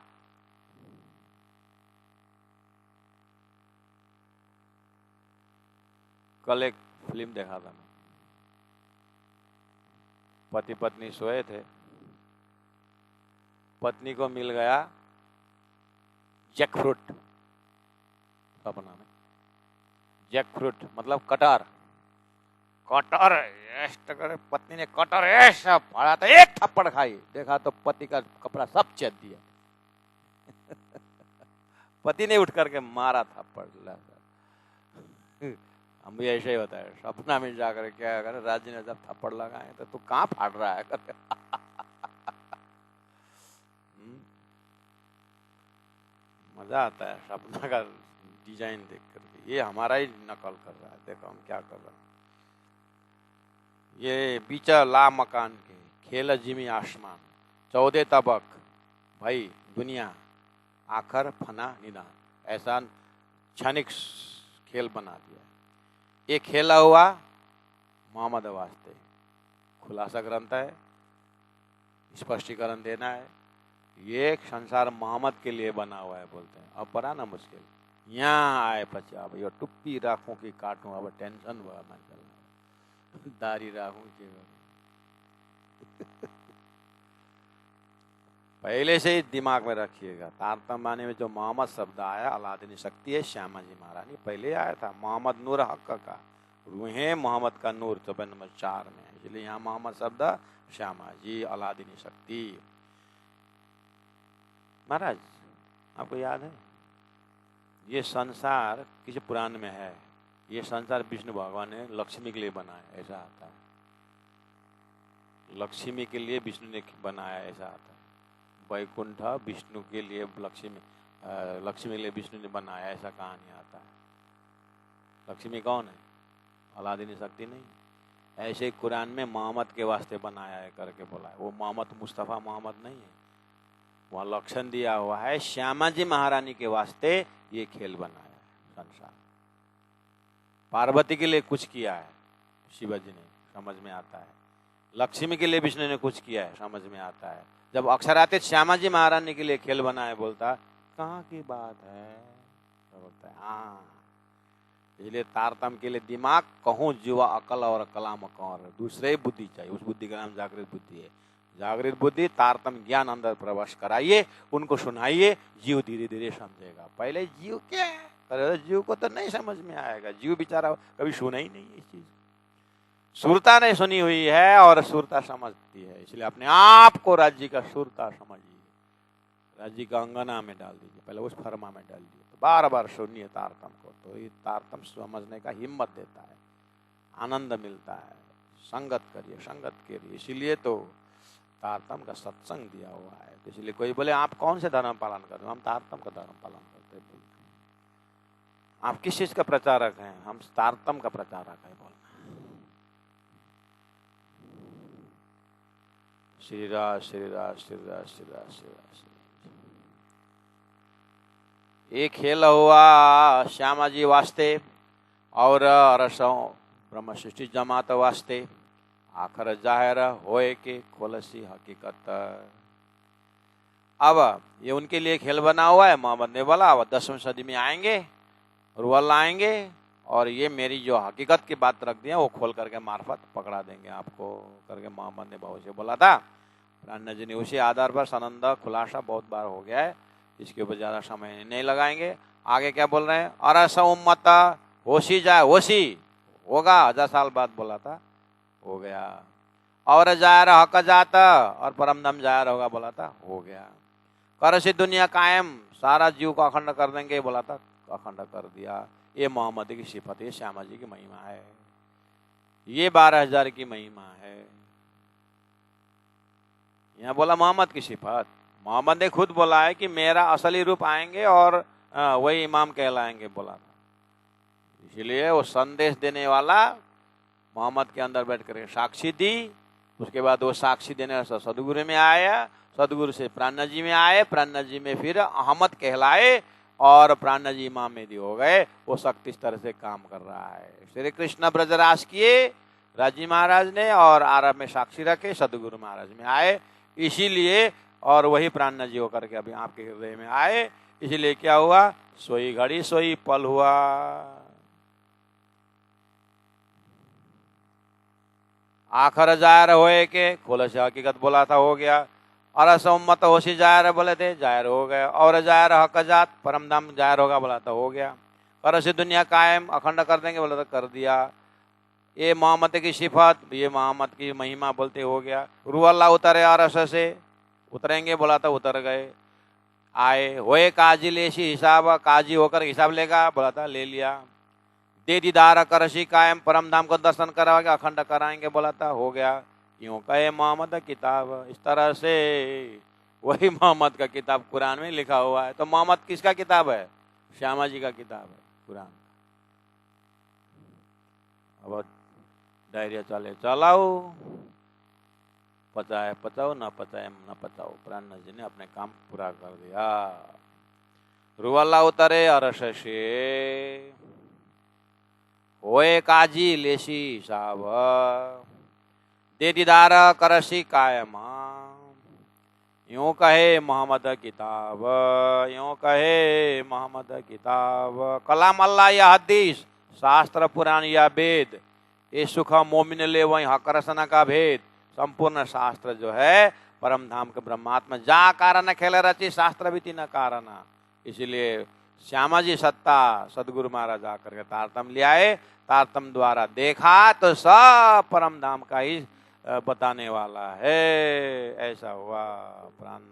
कल एक फिल्म देखा था मैं, पति पत्नी सोए थे, पत्नी को मिल गया जैकफ्रूट सपना में, जैकफ्रूट मतलब कटहर, कटर ऐसा करे, पत्नी ने कटर ऐसा फाड़ा तो एक थप्पड़ खाई, देखा तो पति का कपड़ा सब चेत दिया। पति ने उठ करके मारा थप्पड़। हम भी ऐसे ही होता है, सपना में जाकर क्या करे, राज ने जब थप्पड़ लगाए तो तू कहाँ फाड़ रहा है करके। मजा आता है सपना का डिजाइन देख करके, ये हमारा ही नकल कर रहा है, देखो हम क्या कर रहे हैं। ये बीचा ला मकान के खेल जिमी आसमान, 14 तबक भाई दुनिया आखर फना निदान, ऐसा क्षणिक खेल बना दिया। ये खेला हुआ मोहम्मद वास्ते, खुलासा ग्रंथ है, स्पष्टीकरण देना है। ये संसार मोहम्मद के लिए बना हुआ है बोलते हैं। अब बड़ा ना मुश्किल, यहाँ आए पचे अब यो टुप्पी राखूं की काटूं, अब टेंशन हुआ मैं चल दाढ़ी राखूं की। पहले से ही दिमाग में रखिएगा, तारतम्य में जो मोहम्मद शब्द आया, अलादीन शक्ति है श्यामा जी महारानी पहले आया था। मोहम्मद नूर हक का, रूहें मोहम्मद का नूर, चौपन नंबर 4 में, इसलिए यहाँ मोहम्मद शब्द श्यामा जी अलादीन शक्ति। महाराज आपको याद है, ये संसार किसी पुराण में है, ये संसार विष्णु भगवान ने लक्ष्मी के लिए बनाया, ऐसा आता है। लक्ष्मी के लिए विष्णु ने बनाया, ऐसा आता है। वैकुंठ विष्णु के लिए लक्ष्मी के लिए विष्णु ने बनाया, ऐसा कहानी आता है। लक्ष्मी कौन है? अलादीन शक्ति नहीं। ऐसे ही कुरान में मोहम्मद के वास्ते बनाया है करके बोला है। वो मोहम्मद मुस्तफ़ा मोहम्मद नहीं है, वहाँ लक्षण दिया हुआ है श्यामा जी महारानी के वास्ते ये खेल बनाया है संसार। पार्वती के लिए कुछ किया है शिवाजी ने, समझ में आता है। लक्ष्मी के लिए विष्णु ने कुछ किया है, समझ में आता है। जब अक्षरातीत श्यामा जी महारानी के लिए खेल बना है, बोलता कहाँ की बात है, तो बोलता है हाँ। इसलिए तारतम के लिए दिमाग कहूँ जुआ अकल और कलाम और दूसरे बुद्धि चाहिए, उस बुद्धि का नाम जागृत बुद्धि है। जागृत बुद्धि तारतम ज्ञान अंदर प्रवेश कराइए, उनको सुनाइए, जीव धीरे धीरे समझेगा। पहले जीव क्या है, जीव को तो नहीं समझ में आएगा, जीव बेचारा कभी सुना ही नहीं इस चीज, सुरता नहीं सुनी हुई है और सुरता समझती है। इसलिए अपने आप को राज्य का सुरता समझिए, राज्य का अंगना में डाल दीजिए, पहले उस फरमा में डाल दीजिए, तो बार बार सुनिए तारतम को, तो ये तारतम समझने का हिम्मत देता है, आनंद मिलता है। संगत करिए, संगत करिए, इसीलिए तो तारतम का सत्संग दिया हुआ है। तो इसलिए कोई बोले आप कौन से धर्म पालन करते हो, हम तारतम का धर्म पालन करते हैं। आप किस चीज का प्रचारक हैं? हम तारतम का प्रचारक है। बोलना श्री राज श्री राज श्री राज श्री राज श्री राज। ये खेल हुआ श्यामा जी वास्ते और रसों ब्रह्म सृष्टि जमात वास्ते, आखिर जाहिर होए के खोलसी हकीकत। अब ये उनके लिए खेल बना हुआ है। मोहम्मद ने बोला वो 10वीं सदी में आएंगे, रुअल आएंगे और ये मेरी जो हकीकत की बात रख दिया वो खोल करके मार्फत पकड़ा देंगे आपको करके मोहम्मद ने बहुत से बोला था। प्राण जी ने उसी आधार पर सनंद खुलासा बहुत बार हो गया है, इसके ऊपर ज़्यादा समय नहीं लगाएंगे। आगे क्या बोल रहे हैं? अरस उम्मत होशी जाए, होशी होगा, 1000 साल बाद बोला था, हो गया। और जायर हक जाता और परमदम जायर होगा, बोला था, हो गया। कर से दुनिया कायम, सारा जीव को अखंड कर देंगे, बोला था, अखंड कर दिया। ये मोहम्मद की सिफत है, श्यामा जी की महिमा है, ये 12,000 की महिमा है। यहाँ बोला मोहम्मद की सिफत, मोहम्मद ने खुद बोला है कि मेरा असली रूप आएंगे और वही इमाम कहलाएंगे, बोला था। इसलिए वो संदेश देने वाला मोहम्मद के अंदर बैठ कर साक्षी दी, उसके बाद वो साक्षी देने से सदगुरु में आया, सदगुरु से प्राण जी में आए, प्राण जी में फिर अहमद कहलाए और प्राण जी इमाम मेहदी हो गए। वो शक्ति इस तरह से काम कर रहा है। श्री कृष्ण ब्रजराज किए राजी महाराज ने और आरब में साक्षी रखे, सदगुरु महाराज में आए, इसीलिए और वही प्राण जी होकर के अभी आपके हृदय में आए। इसीलिए क्या हुआ? सोई घड़ी सोई पल हुआ। आखिर जाहिर होए के खोल से हकीकत बोला था, हो गया। अरस उम्मत होशी जाहिर बोले थे, जाहिर हो गए। और जाहिर हक जात परमधाम जाहिर होगा, बोला था, हो गया। कर से दुनिया कायम, अखंड कर देंगे, बोला था, कर दिया। ये मोहम्मद की सिफत, ये मोहम्मद की महिमा बोलते हो गया। रूह अल्लाह उतरे अरश से, उतरेंगे बोला था उतर गए। आए होए काजी लेशी हिसाब, काजी होकर हिसाब लेगा बोला था ले लिया। दे दीदार करशी कायम, परम धाम को दर्शन कराओगे अखंड कराएंगे बोला था हो गया। यूं कहे मोहम्मद किताब, इस तरह से वही मोहम्मद का किताब कुरान में लिखा हुआ है। तो मोहम्मद किसका किताब है? श्यामा जी का किताब है कुरान। अब धैर्य चले चलाओ, पचाए पचाओ, न पचाए न पचाओ। प्राण जी ने अपने काम पूरा कर दिया। रूह अल्लाह उतरे अरश से, होए काजी लेसी हिसाब, दे दीदार करसी कायम। यूं कहे मोहम्मद किताब, यूं कहे मोहम्मद किताब। कलाम अल्लाह या हदीस, शास्त्र पुराण या वेद, ये सुख मोमिन ले वही हक रसना का भेद। संपूर्ण शास्त्र जो है परम धाम के ब्रह्मात्मा जा कारण खेल रची, शास्त्र भी तीन कारण। इसलिए श्यामा जी सत्ता सदगुरु महाराज आकर के तारतम ले आए। तारतम द्वारा देखा तो सब परम धाम का ही बताने वाला है। ऐसा हुआ प्राण।